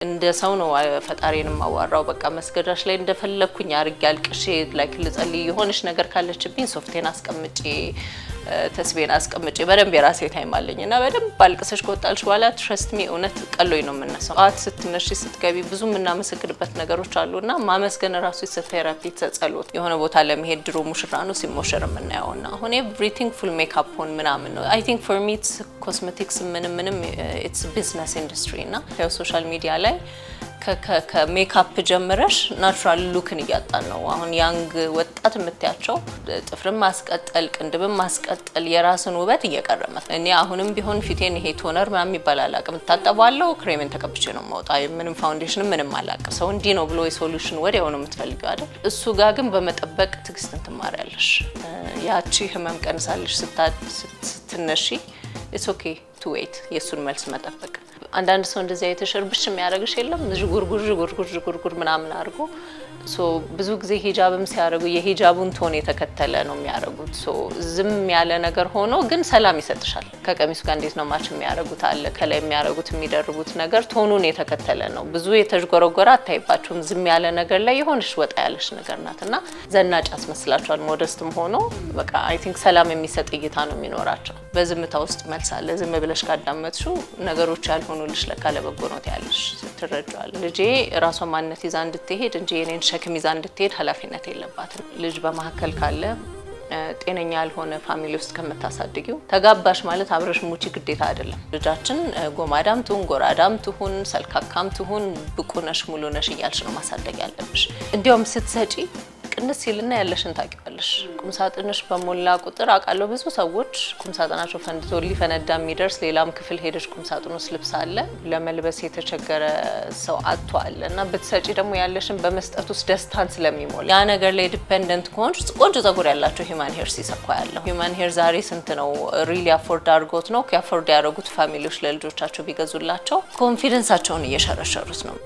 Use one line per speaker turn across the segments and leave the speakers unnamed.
እንደ ሰው ነው ፈጣሪንም ማዋራው በቃ መስገዳሽ ላይ እንደፈለኩኝ አርግ ያልቅሽ ላይክ ልጸልይ የሆነሽ ነገር ካለችብኝ ሶፍቴን አስቀምጬ ተስቤን አስቀምጬ በደንብ የራሴ ታይም አለኝና በደንብ አልቅሰሽ ከወጣልሽ በኋላ ትረስት ሚ እውነት ቀሎይ ነው የምነሳው። አት ስትነሺ ስትገቢ ብዙ ምናመሰግንበት ነገሮች አሉና ማመስገን ራሱ ቴራፒ ተጸሎት የሆነ ቦታ ለመሄድ ድሮ ሙሽራ ነው ሲሞሸር የምናየውና አሁን ኤቭሪቲንግ ፉል ሜካፕ ሆን ምናምን ነው። አይ ቲንክ ፎር ሚ ኢትስ ኮስሜቲክስ ምንም ኢትስ ቢዝነስ ኢንዱስትሪ እና ሶሻል ሚዲያ ላይ ከሜካፕ ጀምረሽ ናቹራል ሉክን እያጣን ነው። አሁን ያንግ ወጣት የምትያቸው ጥፍርም ማስቀጠል ቅንድብም ማስቀጠል የራስን ውበት እየቀረመ እኔ አሁንም ቢሆን ፊቴን ይሄ ቶነር ምናምን ይባላል አቅም ታጠባለው ክሬምን ተቀብቼ ነው ማውጣው ምንም ፋውንዴሽን ምንም አላቀም ሰው እንዲ ነው ብሎ የሶሉሽን ወዲያው ነው የምትፈልገው አይደል? እሱ ጋር ግን በመጠበቅ ትግስትን ትማሪያለሽ። ያቺ ህመም ቀንሳለሽ ስትነሺ ኢትስ ኦኬ ቱ ዌት የሱን መልስ መጠበቅ። አንዳንድ ሰው እንደዚህ አይተሽርብሽ የሚያደርግሽ የለም ጉርጉር ምናምን አድርጎ ሶ ብዙ ጊዜ ሂጃብም ሲያደርጉ የሂጃቡን ቶን የተከተለ ነው የሚያደርጉት። ሶ ዝም ያለ ነገር ሆኖ ግን ሰላም ይሰጥሻል። ከቀሚሱ ጋር እንዴት ነው ማች የሚያደርጉት አለ ከላይ የሚያደርጉት የሚደርቡት ነገር ቶኑን የተከተለ ነው። ብዙ የተጅጎረጎረ አታይባችሁም። ዝም ያለ ነገር ላይ የሆነሽ ወጣ ያለሽ ነገር ናትና ዘናጭ ያስመስላችኋል። ሞደስትም ሆኖ በቃ አይ ቲንክ ሰላም የሚሰጥ እይታ ነው የሚኖራቸው። በዝምታ ውስጥ መልስ አለ። ዝም ብለሽ ካዳመጥሽው ነገሮች ያልሆኑልሽ ለካ ለበጎ ነው ያለሽ ትረጃዋል። ልጄ ራሷ ማንነት ይዛ እንድትሄድ እንጂ የኔን ሸክም ይዛ እንድትሄድ ኃላፊነት የለባትም። ልጅ በመሐከል ካለ ጤነኛ ያልሆነ ፋሚሊ ውስጥ ከመታሳድጊው ተጋባሽ ማለት አብረሽ ሙቺ ግዴታ አይደለም። ልጃችን ጎማዳም ትሁን ጎራዳም ትሁን ሰልካካም ትሁን ብቁነሽ ሙሉነሽ እያልሽ ነው ማሳደግ ያለብሽ። እንዲያውም ስትሰጪ ቅንስ ይልና ያለሽን ታውቂዋለሽ። ቁምሳጥንሽ በሞላ ቁጥር አቃለው ብዙ ሰዎች ቁምሳጥናቸው ፈንድቶ ሊፈነዳ የሚደርስ ሌላም ክፍል ሄደሽ ቁምሳጥኑ ውስጥ ልብስ አለ ለመልበስ የተቸገረ ሰው አጥቷልና ብትሰጪ ደግሞ ያለሽን በመስጠት ውስጥ ደስታን ስለሚሞላ ያ ነገር ላይ ዲፔንደንት ከሆንሽ ቆንጆ ጸጉር ያላቸው ሂማን ሄር ሲሰኳ ያለው ሂማን ሄር ዛሬ ስንት ነው ሪሊ አፎርድ አድርጎት ነው ከአፎርድ ያደረጉት ፋሚሊዎች ለልጆቻቸው ቢገዙላቸው ኮንፊደንሳቸውን እየሸረሸሩት ነው።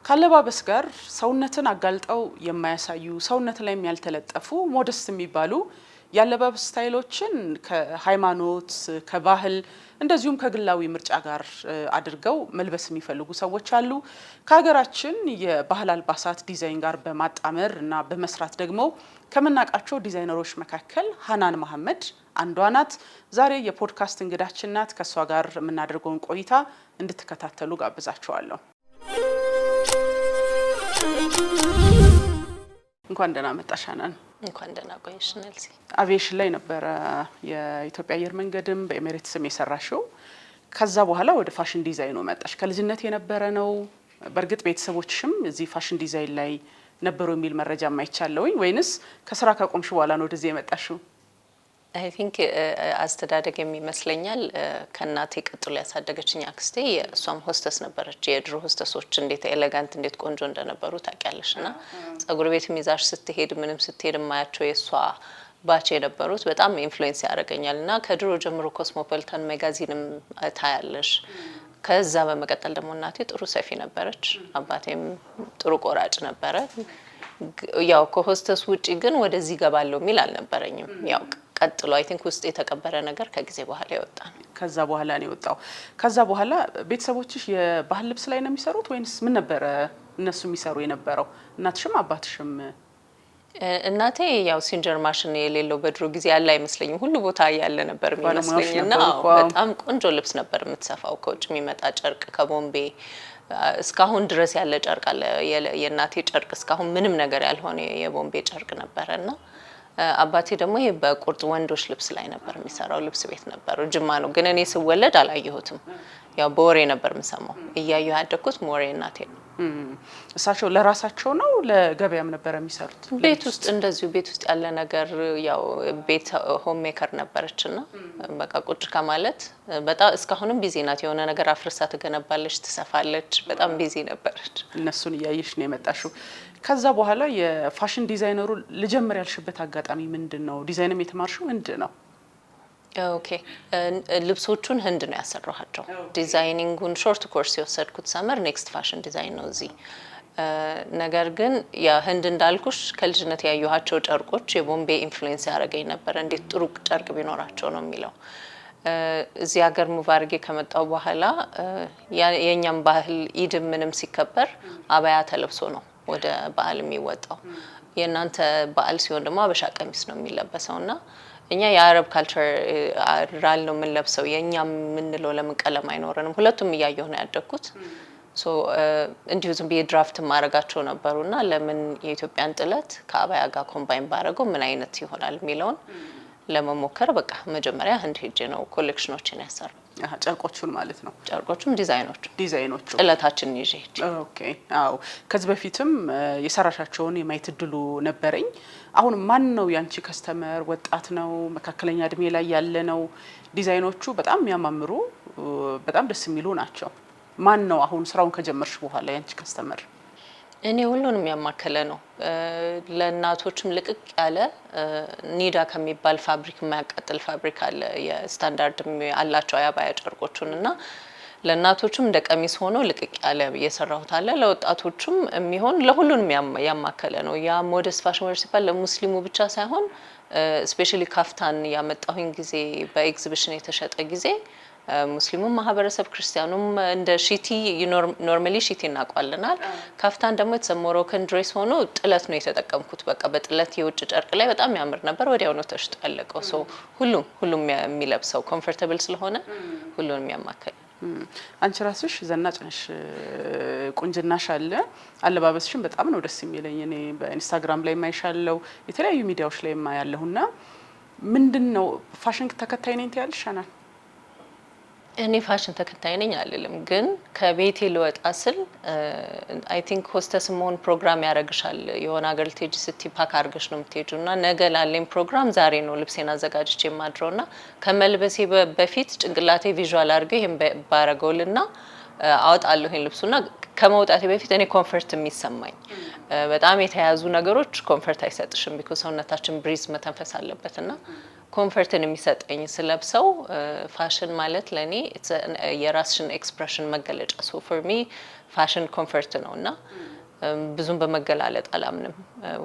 ካለባበስ ጋር ሰውነትን አጋልጠው የማያሳዩ ሰውነት ላይ ያልተለጠፉ ሞደስት የሚባሉ ያለባበስ ስታይሎችን ከሃይማኖት ከባህል እንደዚሁም ከግላዊ ምርጫ ጋር አድርገው መልበስ የሚፈልጉ ሰዎች አሉ። ከሀገራችን የባህል አልባሳት ዲዛይን ጋር በማጣመር እና በመስራት ደግሞ ከምናውቃቸው ዲዛይነሮች መካከል ሀናን መሐመድ አንዷ ናት። ዛሬ የፖድካስት እንግዳችን ናት። ከሷ ጋር የምናደርገውን ቆይታ እንድትከታተሉ ጋብዛችኋለሁ። እንኳን ደህና መጣሽ ሀናን።
እንኳን ደህና ቆይሽ ነልሲ።
አቪዬሽን ላይ ነበር የኢትዮጵያ አየር መንገድም በኤሚሬትስም የሰራሽው። ከዛ በኋላ ወደ ፋሽን ዲዛይኑ መጣሽ። ከልጅነት የነበረ ነው? በእርግጥ ቤተሰቦችሽም እዚህ ፋሽን ዲዛይን ላይ ነበሩ የሚል መረጃ ማይቻለውኝ ወይንስ ከስራ ካቆምሽ በኋላ ነው ወደዚህ የመጣሽው?
አይ ቲንክ አስተዳደግ የሚመስለኛል ከናቴ ቀጥሎ ያሳደገችኝ አክስቴ እሷም ሆስተስ ነበረች። የድሮ ሆስተሶች እንዴት ኤሌጋንት እንዴት ቆንጆ እንደነበሩ ታውቂያለሽና ጸጉር ቤት ሚዛሽ ስትሄድ ምንም ስትሄድ ማያቸው የሷ ባች የነበሩት በጣም ኢንፍሉዌንስ ያደርገኛልና ከድሮ ጀምሮ ኮስሞፖሊታን ማጋዚንም ታያለሽ። ከዛ በመቀጠል ደግሞ እናቴ ጥሩ ሰፊ ነበረች፣ አባቴም ጥሩ ቆራጭ ነበረ። ያው ከሆስተስ ውጪ ግን ወደዚህ ገባለው ሚል አልነበረኝም። ያው ቀጥሎ አይ ቲንክ ውስጥ የተቀበረ ነገር ከጊዜ በኋላ ይወጣ ነው።
ከዛ በኋላ ነው የወጣው። ከዛ በኋላ ቤተሰቦችሽ የባህል ልብስ ላይ ነው የሚሰሩት ወይንስ ምን ነበር እነሱ የሚሰሩ የነበረው? እናትሽም አባትሽም?
እናቴ ያው ሲንጀር ማሽን የሌለው በድሮ ጊዜ ያለ አይመስለኝም። ሁሉ ቦታ ያለ ነበር የሚመስለኝና በጣም ቆንጆ ልብስ ነበር የምትሰፋው። ከውጭ የሚመጣ ጨርቅ ከቦምቤ እስካሁን ድረስ ያለ ጨርቅ አለ። የእናቴ ጨርቅ እስካሁን ምንም ነገር ያልሆነ የቦምቤ ጨርቅ ነበርና አባቴ ደግሞ ይሄ በቁርጥ ወንዶች ልብስ ላይ ነበር የሚሰራው። ልብስ ቤት ነበር ጅማ ነው። ግን እኔ ስወለድ አላየሁትም። ያው በወሬ ነበር የምሰማው። እያየሁ ያደኩት ሞሬ እናቴ ነው።
እሳቸው ለራሳቸው ነው ለገበያም ነበር የሚሰሩት?
ቤት ውስጥ እንደዚሁ ቤት ውስጥ ያለ ነገር ያው ቤት ሆም ሜከር ነበረችና በቃ ቁጭ ከማለት በጣም እስካሁንም ቢዚ ናት። የሆነ ነገር አፍርሳ ትገነባለች፣ ትሰፋለች። በጣም ቢዚ ነበረች።
እነሱን እያየሽ ነው የመጣሽው። ከዛ በኋላ የፋሽን ዲዛይነሩ ልጀምር ያልሽበት አጋጣሚ ምንድነው? ዲዛይንም የተማርሽው ምንድነው?
ኦኬ ልብሶቹን ህንድ ነው ያሰራኋቸው። ዲዛይኒንጉን ሾርት ኮርስ የወሰድኩት ሰመር ኔክስት ፋሽን ዲዛይን ነው እዚህ ነገር ግን የህንድ እንዳልኩሽ ከልጅነት ያዩሃቸው ጨርቆች የቦምቤ ኢንፍሉዌንስ ያደረገኝ ነበር። እንዴት ጥሩ ጨርቅ ቢኖራቸው ነው የሚለው። እዚህ ሀገር ሙቭ አድርጌ ከመጣው በኋላ የኛም ባህል ኢድ ምንም ሲከበር አባያ ተለብሶ ነው ወደ በዓል የሚወጣው። የእናንተ በዓል ሲሆን ደግሞ አበሻ ቀሚስ ነው የሚለበሰውና እኛ የአረብ ካልቸር ራል ነው የምንለብሰው። የኛም የምንለው ለምን ቀለም አይኖረንም? ሁለቱም እያየሁ ነው ያደግኩት። ሶ እንዲሁ ዝም ብዬ ድራፍት ማድረጋቸው ነበሩና ለምን የኢትዮጵያን ጥለት ከአባያ ጋር ኮምባይን ባረገው ምን አይነት ይሆናል የሚለውን ለመሞከር በቃ መጀመሪያ ህንድ ሄጄ ነው ኮሌክሽኖችን ያሰራው።
ጨርቆቹን ማለት ነው።
ጨርቆቹም ዲዛይኖቹ ጥለታችን ይዤ ሄጄ።
ኦኬ አዎ። ከዚህ በፊትም የሰራሻቸውን የማየት እድሉ ነበረኝ። አሁን ማን ነው ያንቺ ከስተመር? ወጣት ነው? መካከለኛ እድሜ ላይ ያለ ነው? ዲዛይኖቹ በጣም የሚያማምሩ በጣም ደስ የሚሉ ናቸው። ማን ነው አሁን ስራውን ከጀመርሽ በኋላ ያንቺ ከስተመር?
እኔ ሁሉንም ያማከለ ነው። ለእናቶችም ልቅቅ ያለ ኒዳ ከሚባል ፋብሪክ የማያቃጥል ፋብሪክ አለ። የስታንዳርድ አላቸው የአባያ ጨርቆቹን እና ለእናቶችም እንደ ቀሚስ ሆኖ ልቅቅ ያለ እየሰራሁት አለ። ለወጣቶችም የሚሆን ለሁሉንም ያማከለ ነው። ያ ሞደስ ፋሽን ዌር ሲባል ለሙስሊሙ ብቻ ሳይሆን ስፔሻሊ ካፍታን ያመጣሁኝ ጊዜ በኤግዚቢሽን የተሸጠ ጊዜ ሙስሊሙም ማህበረሰብ ክርስቲያኑም እንደ ሺቲ ኖርማሊ ሺቲ እናቋልናል። ካፍታን ደግሞ የተሰሞሮከን ድሬስ ሆኖ ጥለት ነው የተጠቀምኩት። በቃ በጥለት የውጭ ጨርቅ ላይ በጣም ያምር ነበር። ወዲያው ነው ተሽጦ ያለቀው። ሶ ሁሉም የሚለብሰው ኮምፎርታብል ስለሆነ ሁሉንም ያማከለ።
አንቺ ራስሽ ዘናጭ ነሽ፣ ቁንጅናሽ አለ፣ አለባበስሽን በጣም ነው ደስ የሚለኝ። እኔ በኢንስታግራም ላይ ማይሻለው የተለያዩ ሚዲያዎች ላይ ማያለሁና ምንድነው ፋሽን ተከታይ ነኝ ትያለሽ? አናል
እኔ ፋሽን ተከታይ ነኝ አልልም፣ ግን ከቤቴ ልወጣ ስል አይ ቲንክ ሆስተስ መሆን ፕሮግራም ያደርግሻል። የሆነ ሀገር ልትሄጂ ስትይ ፓክ አድርገሽ ነው የምትሄጂውና ነገ ላለኝ ፕሮግራም ዛሬ ነው ልብሴን አዘጋጅቼ የማድረውና ከመልበሴ በፊት ጭንቅላቴ ቪዥዋል አድርገው ይሄን ባረገውልና አወጣለሁ ይሄን ልብሱና ከመውጣቴ በፊት እኔ ኮምፎርት የሚሰማኝ በጣም የተያዙ ነገሮች ኮምፎርት አይሰጥሽም። ቢኮዝ ሰውነታችን ብሪዝ መተንፈስ አለበትና ኮምፎርትን የሚሰጠኝ ስለብሰው ፋሽን ማለት ለኔ የራስሽን ኤክስፕሬሽን መገለጫ። ሶ ፎር ሚ ፋሽን ኮምፎርት ነውና ብዙም በመገላለጥ አላምንም።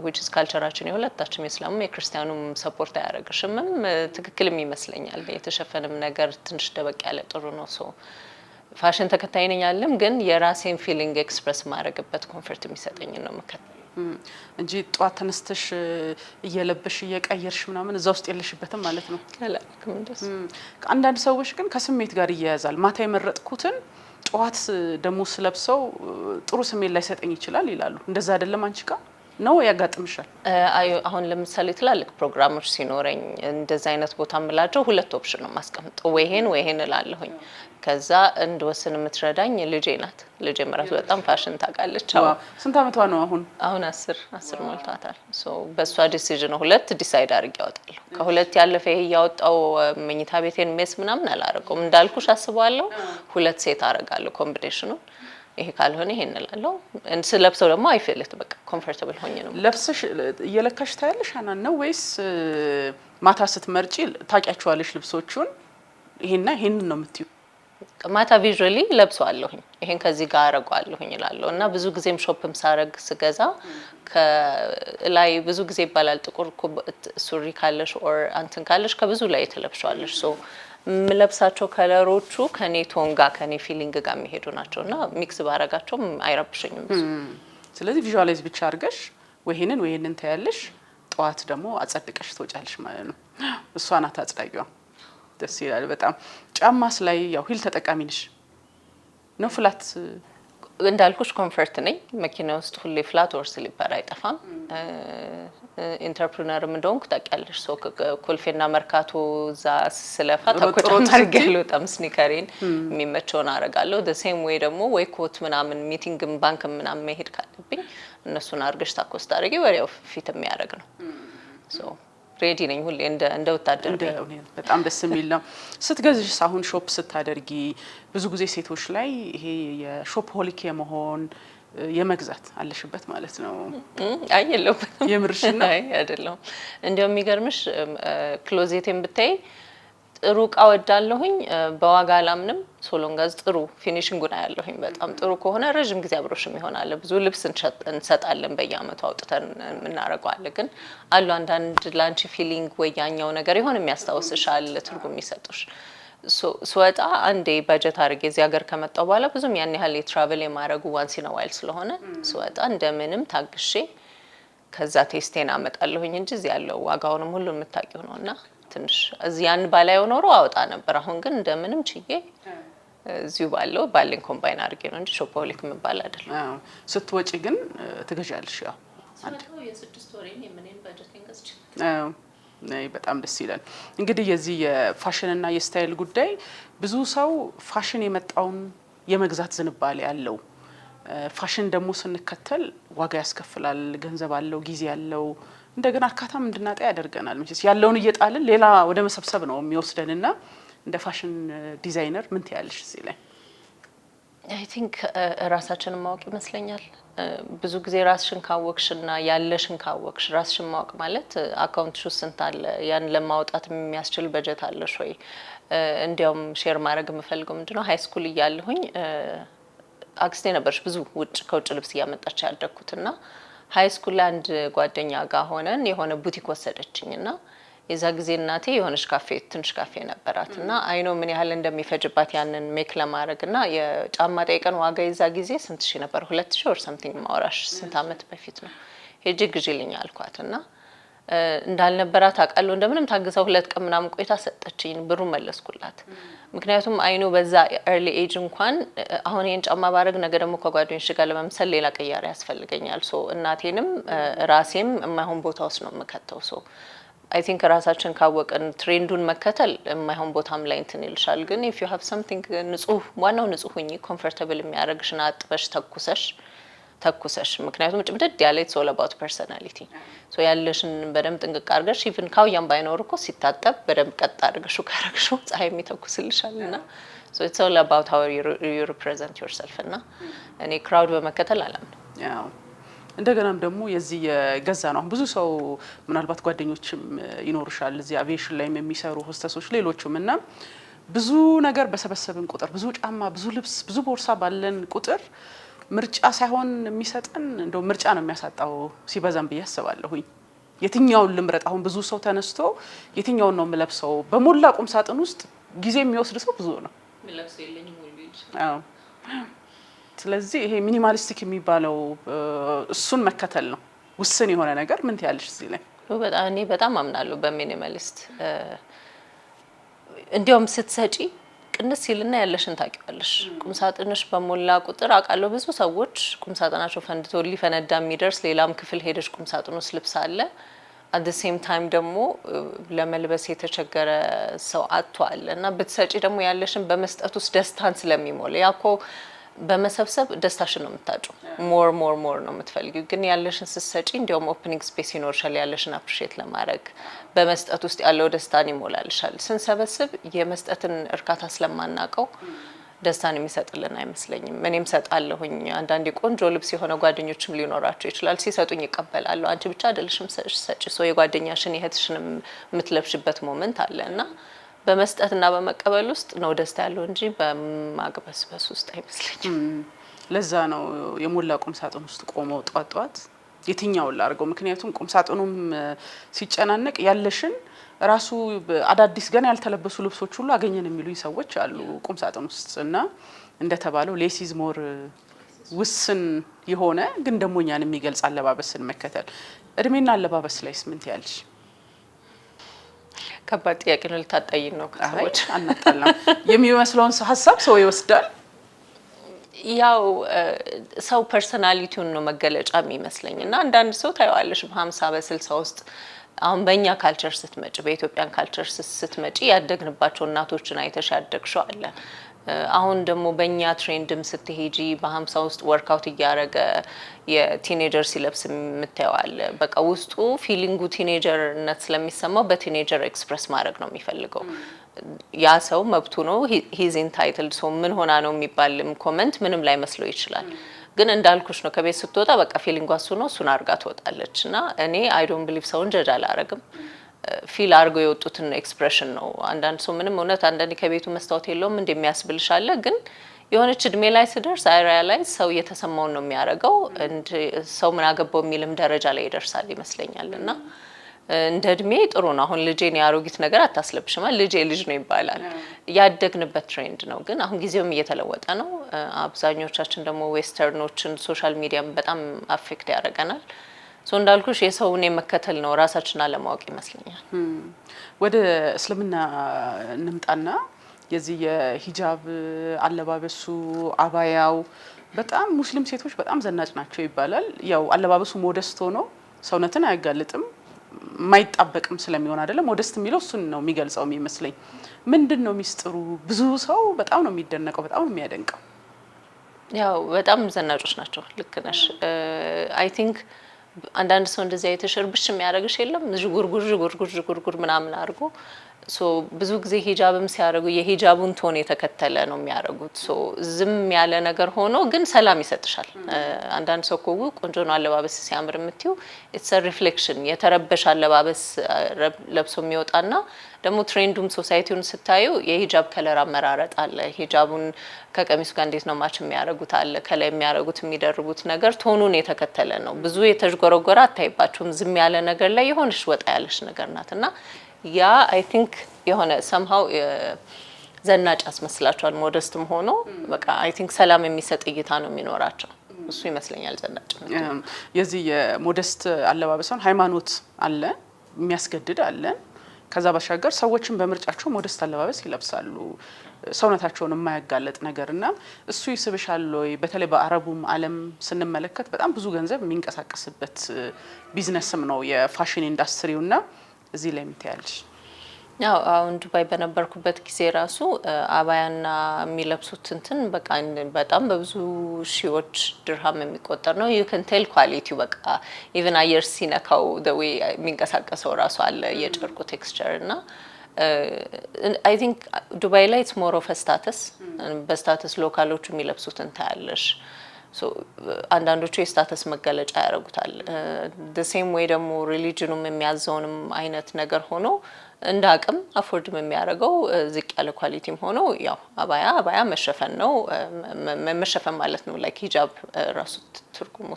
which is ካልቸራችን የሁለታችንም የእስላሙም የክርስቲያኑም ሰፖርት አያደርግሽምም ትክክልም ይመስለኛል። የተሸፈነም ነገር ትንሽ ደበቅ ያለ ጥሩ ነው። ሶ ፋሽን ተከታይ ነኝ አለም፣ ግን የራሴን ፊሊንግ ኤክስፕረስ ማድረግበት ኮምፎርት የሚሰጠኝ ነው መከተል
እንጂ ጧት ተነስተሽ እየለበሽ እየቀየርሽ ምናምን እዛ ውስጥ የለሽበትም ማለት ነው።
ከላልኩም እንደሱ
አንዳንድ ሰዎች ግን ከስሜት ጋር ይያያዛል። ማታ የመረጥኩትን ጧት ደግሞ ስለብሰው ጥሩ ስሜት ላይ ሰጠኝ ይችላል ይላሉ። እንደዛ አይደለም አንቺ ጋር ነው ያጋጥምሻል?
አሁን ለምሳሌ ትላልቅ ፕሮግራሞች ሲኖረኝ እንደዛ አይነት ቦታ ምላቸው ሁለት ኦፕሽን ነው ማስቀምጠው፣ ወይ ይሄን እላለሁኝ። ከዛ እንድወስን የምትረዳኝ ልጄ ናት። ልጄ መራሱ በጣም ፋሽን ታውቃለች።
ስንት አመቷ ነው አሁን?
አሁን 10 ሞልቷታል። ሶ በሷ ዲሲዥን ነው ሁለት ዲሳይድ አድርጌ ያወጣለሁ። ከሁለት ያለፈ ይሄ ያወጣው መኝታ ቤቴን ሜስ ምናምን አላረገውም። እንዳልኩሽ አስባለሁ ሁለት ሴት አረጋለሁ ኮምቢኔሽኑን። ይሄ ካልሆነ ይሄን እላለሁ። ስለብሰው ደግሞ አይፈልት በቃ ኮምፎርታብል ሆኜ ነው
ለብሰሽ እየለካሽ ታያለሽ አናን ነው ወይስ ማታ ስትመርጪ ታውቂያቸዋለሽ ልብሶቹን ይሄን ነው የምትዩ?
ማታ ቪዥዋሊ ለብሰዋለሁኝ ይሄን ከዚህ ጋር አረጋለሁኝ እላለሁ። እና ብዙ ጊዜም ሾፕም ሳረግ ስገዛ ከላይ ብዙ ጊዜ ይባላል ጥቁር ሱሪ ካለሽ ኦር አንተን ካለሽ ከብዙ ላይ ተለብሻለሽ። ሶ ምለብሳቸው ከለሮቹ ከኔ ቶን ጋር ከኔ ፊሊንግ ጋር የሚሄዱ ናቸውና ሚክስ ባረጋቸውም አይረብሽኝም ብዙ።
ስለዚህ ቪዥዋላይዝ ብቻ አድርገሽ ወይሄንን ታያለሽ፣ ጧት ደግሞ አጸድቀሽ ትወጫለሽ ማለት ነው። እሷ ናት አጽዳጊዋ። ደስ ይላል በጣም። ጫማስ ላይ ያው ሂል ተጠቃሚ ነሽ ነው? ፍላት
እንዳልኩሽ ኮምፎርት ነኝ። መኪና ውስጥ ሁሌ ፍላት ኦር ስሊፐር አይጠፋም። ኢንተርፕረነርም እንደሆንኩ ታውቂያለሽ። ሶ ኮልፌና መርካቶ እዛ ስለፋ ታቆጣም አርጋለሁ። በጣም ስኒከሬን የሚመቸውን አረጋለሁ። the same way ደግሞ ወይ ኮት ምናምን ሚቲንግም ባንክ ምናምን መሄድ ካለብኝ እነሱን አርገሽ ታኮስት አድርጌ ወዲያው ፊት የሚያደርግ ነው። ሶ ሬዲ ነኝ ሁሌ እንደ ወታደር ነኝ።
በጣም ደስ የሚል ነው። ስትገዝሽ አሁን ሾፕ ስታደርጊ ብዙ ጊዜ ሴቶች ላይ ይሄ የሾፕ ሆሊክ የመሆን የመግዛት አለሽበት ማለት ነው?
አይ የለውም።
የምርሽ ነው?
አይ አይደለም። እንደውም የሚገርምሽ ክሎዜቴን ብታይ ጥሩ እቃ ወዳለሁኝ በዋጋ አላምንም። ሶሎንጋዝ ጥሩ ፊኒሺንጉን ያለሁኝ በጣም ጥሩ ከሆነ ረጅም ጊዜ አብሮሽም ይሆናል። ብዙ ልብስ እንሰጣለን በየአመቱ አውጥተን የምናረጋው ግን አሉ አንዳንድ ላንቺ ፊሊንግ ወይ ያኛው ነገር ይሆን የሚያስታውስሻል ትርጉም የሚሰጡሽ። ስወጣ አንዴ በጀት አድርጌ እዚህ ሀገር ከመጣሁ በኋላ ብዙም ያን ያህል የትራቨል የማረጉ ዋንስ ኢን ዋይል ስለሆነ ስወጣ እንደምንም ታግሼ ከዛ ቴስቴን አመጣለሁኝ እንጂ እዚህ ያለው ዋጋውንም ሁሉ የምታውቂው ነውና ትንሽ እዚህ ያን ባላየው ኖሮ አወጣ ነበር። አሁን ግን እንደምንም ችዬ እዚሁ ባለኝ ኮምባይን አድርጌ ነው እንጂ ሾፖሊክ የምባል አይደለም።
ስትወጪ ግን ትገዣለሽ? ያው
አንተ የ6 ወሬን የምንን በጀቴን ገዝቼ
በጣም ደስ ይላል። እንግዲህ የዚህ የፋሽንና የስታይል ጉዳይ ብዙ ሰው ፋሽን የመጣውን የመግዛት ዝንባሌ ያለው ፋሽን ደግሞ ስንከተል ዋጋ ያስከፍላል፣ ገንዘብ አለው፣ ጊዜ አለው፣ እንደገና እርካታም እንድናጣ ያደርገናል። መቼስ ያለውን እየጣልን ሌላ ወደ መሰብሰብ ነው የሚወስደንና እንደ ፋሽን ዲዛይነር ምን ትያለሽ እዚህ ላይ?
አይ ቲንክ ራሳችንን ማወቅ ይመስለኛል። ብዙ ጊዜ ራስሽን ካወቅሽና ያለሽን ካወቅሽ ራስሽን ማወቅ ማለት አካውንትሽ ውስጥ ስንት አለ፣ ያን ለማውጣት የሚያስችል በጀት አለሽ ወይ? እንዲያውም ሼር ማድረግ የምፈልገው ምንድነው ሃይ ስኩል እያለሁኝ አክስቴ ነበርሽ ብዙ ከውጭ ልብስ እያመጣች ያደግኩትና ሃይ ስኩል ላይ አንድ ጓደኛ ጋር ሆነን የሆነ ቡቲክ ወሰደችኝና የዛ ጊዜ እናቴ የሆነች ትንሽ ካፌ ነበራትና አይኖ ምን ያህል እንደሚፈጅባት ያንን ሜክ ለማድረግና የጫማ ጠይቀን ዋጋ የዛ ጊዜ ስንት ሺህ ነበር? 2000 ኦር ሰምቲንግ ማውራሽ ስንት አመት በፊት ነው። ሄጄ ግዢልኝ አልኳትና እንዳልነበራት አውቃለሁ። እንደምንም ታግዛው 2 ቀን ምናምን ቆይታ ሰጠችኝ፣ ብሩን መለስኩላት። ምክንያቱም አይኖ በዛ ኤርሊ ኤጅ እንኳን አሁን ይሄን ጫማ ባረግ ነገ ደግሞ ከጓደኞች ጋር ለመምሰል ሌላ ቀያሪ ያስፈልገኛል። እናቴንም ራሴም የማይሆን ቦታ ውስጥ ነው የምከተው። አይ ቲንክ ራሳችን ካወቀን ትሬንዱን መከተል የማይሆን ቦታም ላይ እንትን ይልሻል። ግን ኢፍ ዩ ሃቭ ሰምቲንግ ንጹህ፣ ዋናው ንጹህ ሁኚ፣ ኮምፎርታብል የሚያደርግሽና አጥበሽ ተኩሰሽ ምክንያቱም ጭምድድ ያለ ኢትስ ኦል አባውት ፐርሰናሊቲ ያለሽን በደንብ ጥንቅቅ አድርገሽ ኢቭን ካውያም ባይኖር እኮ ሲታጠብ በደንብ ቀጥ አድርገሽው ካረግሽው ፀሐይ የሚተኩስልሻልና ኢትስ ኦል አባውት ሃው ዩ ሪፕሬዘንት ዮርሰልፍ እና እኔ ክራውድ በመከተል አላምንም።
ያው እንደገናም ደግሞ የዚህ የገዛ ነው ብዙ ሰው ምናልባት ጓደኞችም ይኖርሻል እዚህ አቪዬሽን ላይም የሚሰሩ ሆስተሶች ሌሎችም እና ብዙ ነገር በሰበሰብን ቁጥር ብዙ ጫማ፣ ብዙ ልብስ፣ ብዙ ቦርሳ ባለን ቁጥር ምርጫ ሳይሆን የሚሰጠን እንደው ምርጫ ነው የሚያሳጣው ሲበዛም ብዬ አስባለሁኝ። የትኛውን ልምረጥ? አሁን ብዙ ሰው ተነስቶ የትኛውን ነው የምለብሰው በሞላ ቁም ሳጥን ውስጥ ጊዜ የሚወስድ ሰው ብዙ ነው።
ምለብሰው የለኝም ወይ ልጅ።
አዎ። ስለዚህ ይሄ ሚኒማሊስቲክ የሚባለው እሱን መከተል ነው። ውስን የሆነ ነገር ምን ትያለሽ እዚህ ላይ?
እኔ በጣም አምናለሁ በሚኒማሊስት። እንዲያውም ስትሰጪ ቅንስ ሲልና ያለሽን ታውቂዋለሽ። ቁምሳጥንሽ በሞላ ቁጥር አውቃለሁ ብዙ ሰዎች ቁምሳጥናቸው ፈንድቶ ሊፈነዳ የሚደርስ ሌላም ክፍል ሄደሽ ቁምሳጥኑ ውስጥ ልብስ አለ። አት ዘ ሴም ታይም ደግሞ ለመልበስ የተቸገረ ሰው አጥቷል እና ብትሰጪ ደግሞ ያለሽን በመስጠት ውስጥ ደስታን ስለሚሞላ ያኮ በመሰብሰብ ደስታሽን ነው የምታጭው። ሞር ነው የምትፈልጊው። ግን ያለሽን ስትሰጪ እንዲያውም ኦፕኒንግ ስፔስ ይኖርሻል ያለሽን አፕሪሺየት ለማድረግ። በመስጠት ውስጥ ያለው ደስታን ይሞላልሻል። ስንሰበስብ የመስጠትን እርካታ ስለማናቀው ደስታን የሚሰጥልን አይመስለኝም። እኔም ሰጣለሁኝ። አንዳንዴ ቆንጆ ልብስ የሆነ ጓደኞችም ሊኖራቸው ይችላል። ሲሰጡኝ ይቀበላሉ። አንቺ ብቻ አይደለሽም ሰጪ፣ የጓደኛሽን የእህትሽንም የምትለብሽበት ሞመንት አለና በመስጠትና በመቀበል ውስጥ ነው ደስታ ያለው እንጂ በማግበስበስ ውስጥ አይመስለኝም።
ለዛ ነው የሞላ ቁም ሳጥን ውስጥ ቆመው ጧት የትኛውን ላርገው? ምክንያቱም ቁም ሳጥኑም ሲጨናነቅ ያለሽን ራሱ አዳዲስ ገና ያልተለበሱ ልብሶች ሁሉ አገኘን የሚሉኝ ሰዎች አሉ ቁም ሳጥን ውስጥ እና እንደተባለው ሌሲዝ ሞር ውስን የሆነ ግን ደግሞ እኛን የሚገልጽ አለባበስን መከተል። እድሜና አለባበስ ላይስ ምን ትያለሽ?
ከባድ ጥያቄ ነው። ልታጣይኝ ነው ከሰዎች
አናጣላም። የሚመስለውን ሀሳብ ሰው ይወስዳል።
ያው ሰው ፐርሰናሊቲውን ነው መገለጫ የሚመስለኝ እና አንዳንድ ሰው ታየዋለሽ በ50 በ60 ውስጥ አሁን በእኛ ካልቸር ስትመጪ በኢትዮጵያን ካልቸር ስትመጪ ያደግንባቸው እናቶችን አይተሽ ያደግሽው አለ። አሁን ደግሞ በእኛ ትሬንድም ስትሄጂ በ50 ውስጥ ወርክአውት እያደረገ የቲኔጀር ሲለብስ የምታየው አለ። በቃ ውስጡ ፊሊንጉ ቲኔጀርነት ስለሚሰማው በቲኔጀር ኤክስፕረስ ማድረግ ነው የሚፈልገው። ያ ሰው መብቱ ነው። ሂዝ ኢንታይትልድ። ሶ ምን ሆና ነው የሚባልም ኮመንት ምንም ላይ መስሎ ይችላል። ግን እንዳልኩሽ ነው ከቤት ስትወጣ በቃ ፊሊንጓ እሱ ነው፣ እሱን አድርጋ ትወጣለች። እና እኔ አይ ዶንት ቢሊቭ ሰውን ጀጅ አላረግም። ፊል አድርገው የወጡትን ኤክስፕሬሽን ነው። አንዳንድ ሰው ምንም እውነት አንዳንዴ ከቤቱ መስታወት የለውም እንደሚያስብልሽ አለ። ግን የሆነች እድሜ ላይ ስደርስ ላይ ሰው እየተሰማውን ነው የሚያደርገው። ሰው ምን አገባው የሚልም ደረጃ ላይ ይደርሳል ይመስለኛል። እና እንደ እድሜ ጥሩ ነው። አሁን ልጄን የአሮጊት ነገር አታስለብሽማ፣ ልጄ ልጅ ነው ይባላል። ያደግንበት ትሬንድ ነው። ግን አሁን ጊዜውም እየተለወጠ ነው። አብዛኞቻችን ደግሞ ዌስተርኖችን ሶሻል ሚዲያም በጣም አፌክት ያደርገናል። እንዳልኩሽ የሰውን የመከተል ነው ራሳችን አለማወቅ ይመስለኛል።
ወደ እስልምና እንምጣና የዚህ የሂጃብ አለባበሱ አባያው በጣም ሙስሊም ሴቶች በጣም ዘናጭ ናቸው ይባላል። ያው አለባበሱ ሞደስት ሆኖ ሰውነትን አያጋልጥም ማይጣበቅም ስለሚሆን አይደለም ሞደስት የሚለው እሱን ነው የሚገልጸው የሚመስለኝ። ምንድነው ሚስጥሩ? ብዙ ሰው በጣም ነው የሚደነቀው፣ በጣም ነው የሚያደንቀው።
ያው በጣም ዘናጮች ናቸው። ልክ ነሽ። አይ ቲንክ አንዳንድ ሰው እንደዚህ አይተሽርብሽ የሚያደርግሽ የለም ጉርጉር ምናምን አድርጎ ብዙ ጊዜ ሂጃብም ሲያደርጉ የሂጃቡን ቶን የተከተለ ነው የሚያደርጉት። ዝም ያለ ነገር ሆኖ ግን ሰላም ይሰጥሻል። አንዳንድ ሰው ኮው ቆንጆ ነው አለባበስ ሲያምር የምትዩ ኢትስ ሪፍሌክሽን የተረበሽ አለባበስ ለብሶ የሚወጣና ደግሞ ትሬንዱም ሶሳይቲውን ስታዩ የሂጃብ ከለር አመራረጥ አለ። ሂጃቡን ከቀሚሱ ጋር እንዴት ነው ማች የሚያደርጉት አለ። ከላይ የሚያደርጉት የሚደርቡት ነገር ቶኑን የተከተለ ነው። ብዙ የተዥጎረጎረ አታይባችሁም። ዝም ያለ ነገር ላይ የሆነሽ ወጣ ያለሽ ነገር ናትና ያ አይ ቲንክ የሆነ ሰምሃው ዘናጭ ያስመስላቸዋል። ሞደስትም ሆኖ በቃ አይ ቲንክ ሰላም የሚሰጥ እይታ ነው የሚኖራቸው። እሱ ይመስለኛል ዘናጭ።
የዚህ የሞደስት አለባበሳን ሃይማኖት አለ የሚያስገድድ አለ። ከዛ ባሻገር ሰዎችን በምርጫቸው ሞደስት አለባበስ ይለብሳሉ፣ ሰውነታቸውን የማያጋለጥ ነገርና እሱ ይስብሻል ወይ? በተለይ በአረቡም ዓለም ስንመለከት በጣም ብዙ ገንዘብ የሚንቀሳቀስበት ቢዝነስም ነው የፋሽን ኢንዱስትሪውና እዚህ ላይ ምትያለሽ?
ያው አሁን ዱባይ በነበርኩበት ጊዜ ራሱ አባያና የሚለብሱት እንትን በቃ በጣም በብዙ ሺዎች ድርሃም የሚቆጠር ነው። ዩ ካን ቴል ኳሊቲው በቃ ኢቭን አየር ሲነካው the way የሚንቀሳቀሰው ራሱ አለ የጨርቁ ቴክስቸር እና አይ ቲንክ ዱባይ ላይ ኢትስ ሞር ኦፍ ስታተስ በስታተስ ሎካሎቹ የሚለብሱትን ታያለሽ። አንዳንዶቹ የስታተስ መገለጫ ያደርጉታል። the same way ደግሞ ሪሊጅኑም የሚያዘውንም አይነት ነገር ሆኖ እንደ አቅም አፎርድም የሚያደርገው ዝቅ ያለ ኳሊቲም ሆኖ ያው አባያ መሸፈን ነው። መሸፈን ማለት ነው ላይክ ሂጃብ ራሱ ትርጉሙ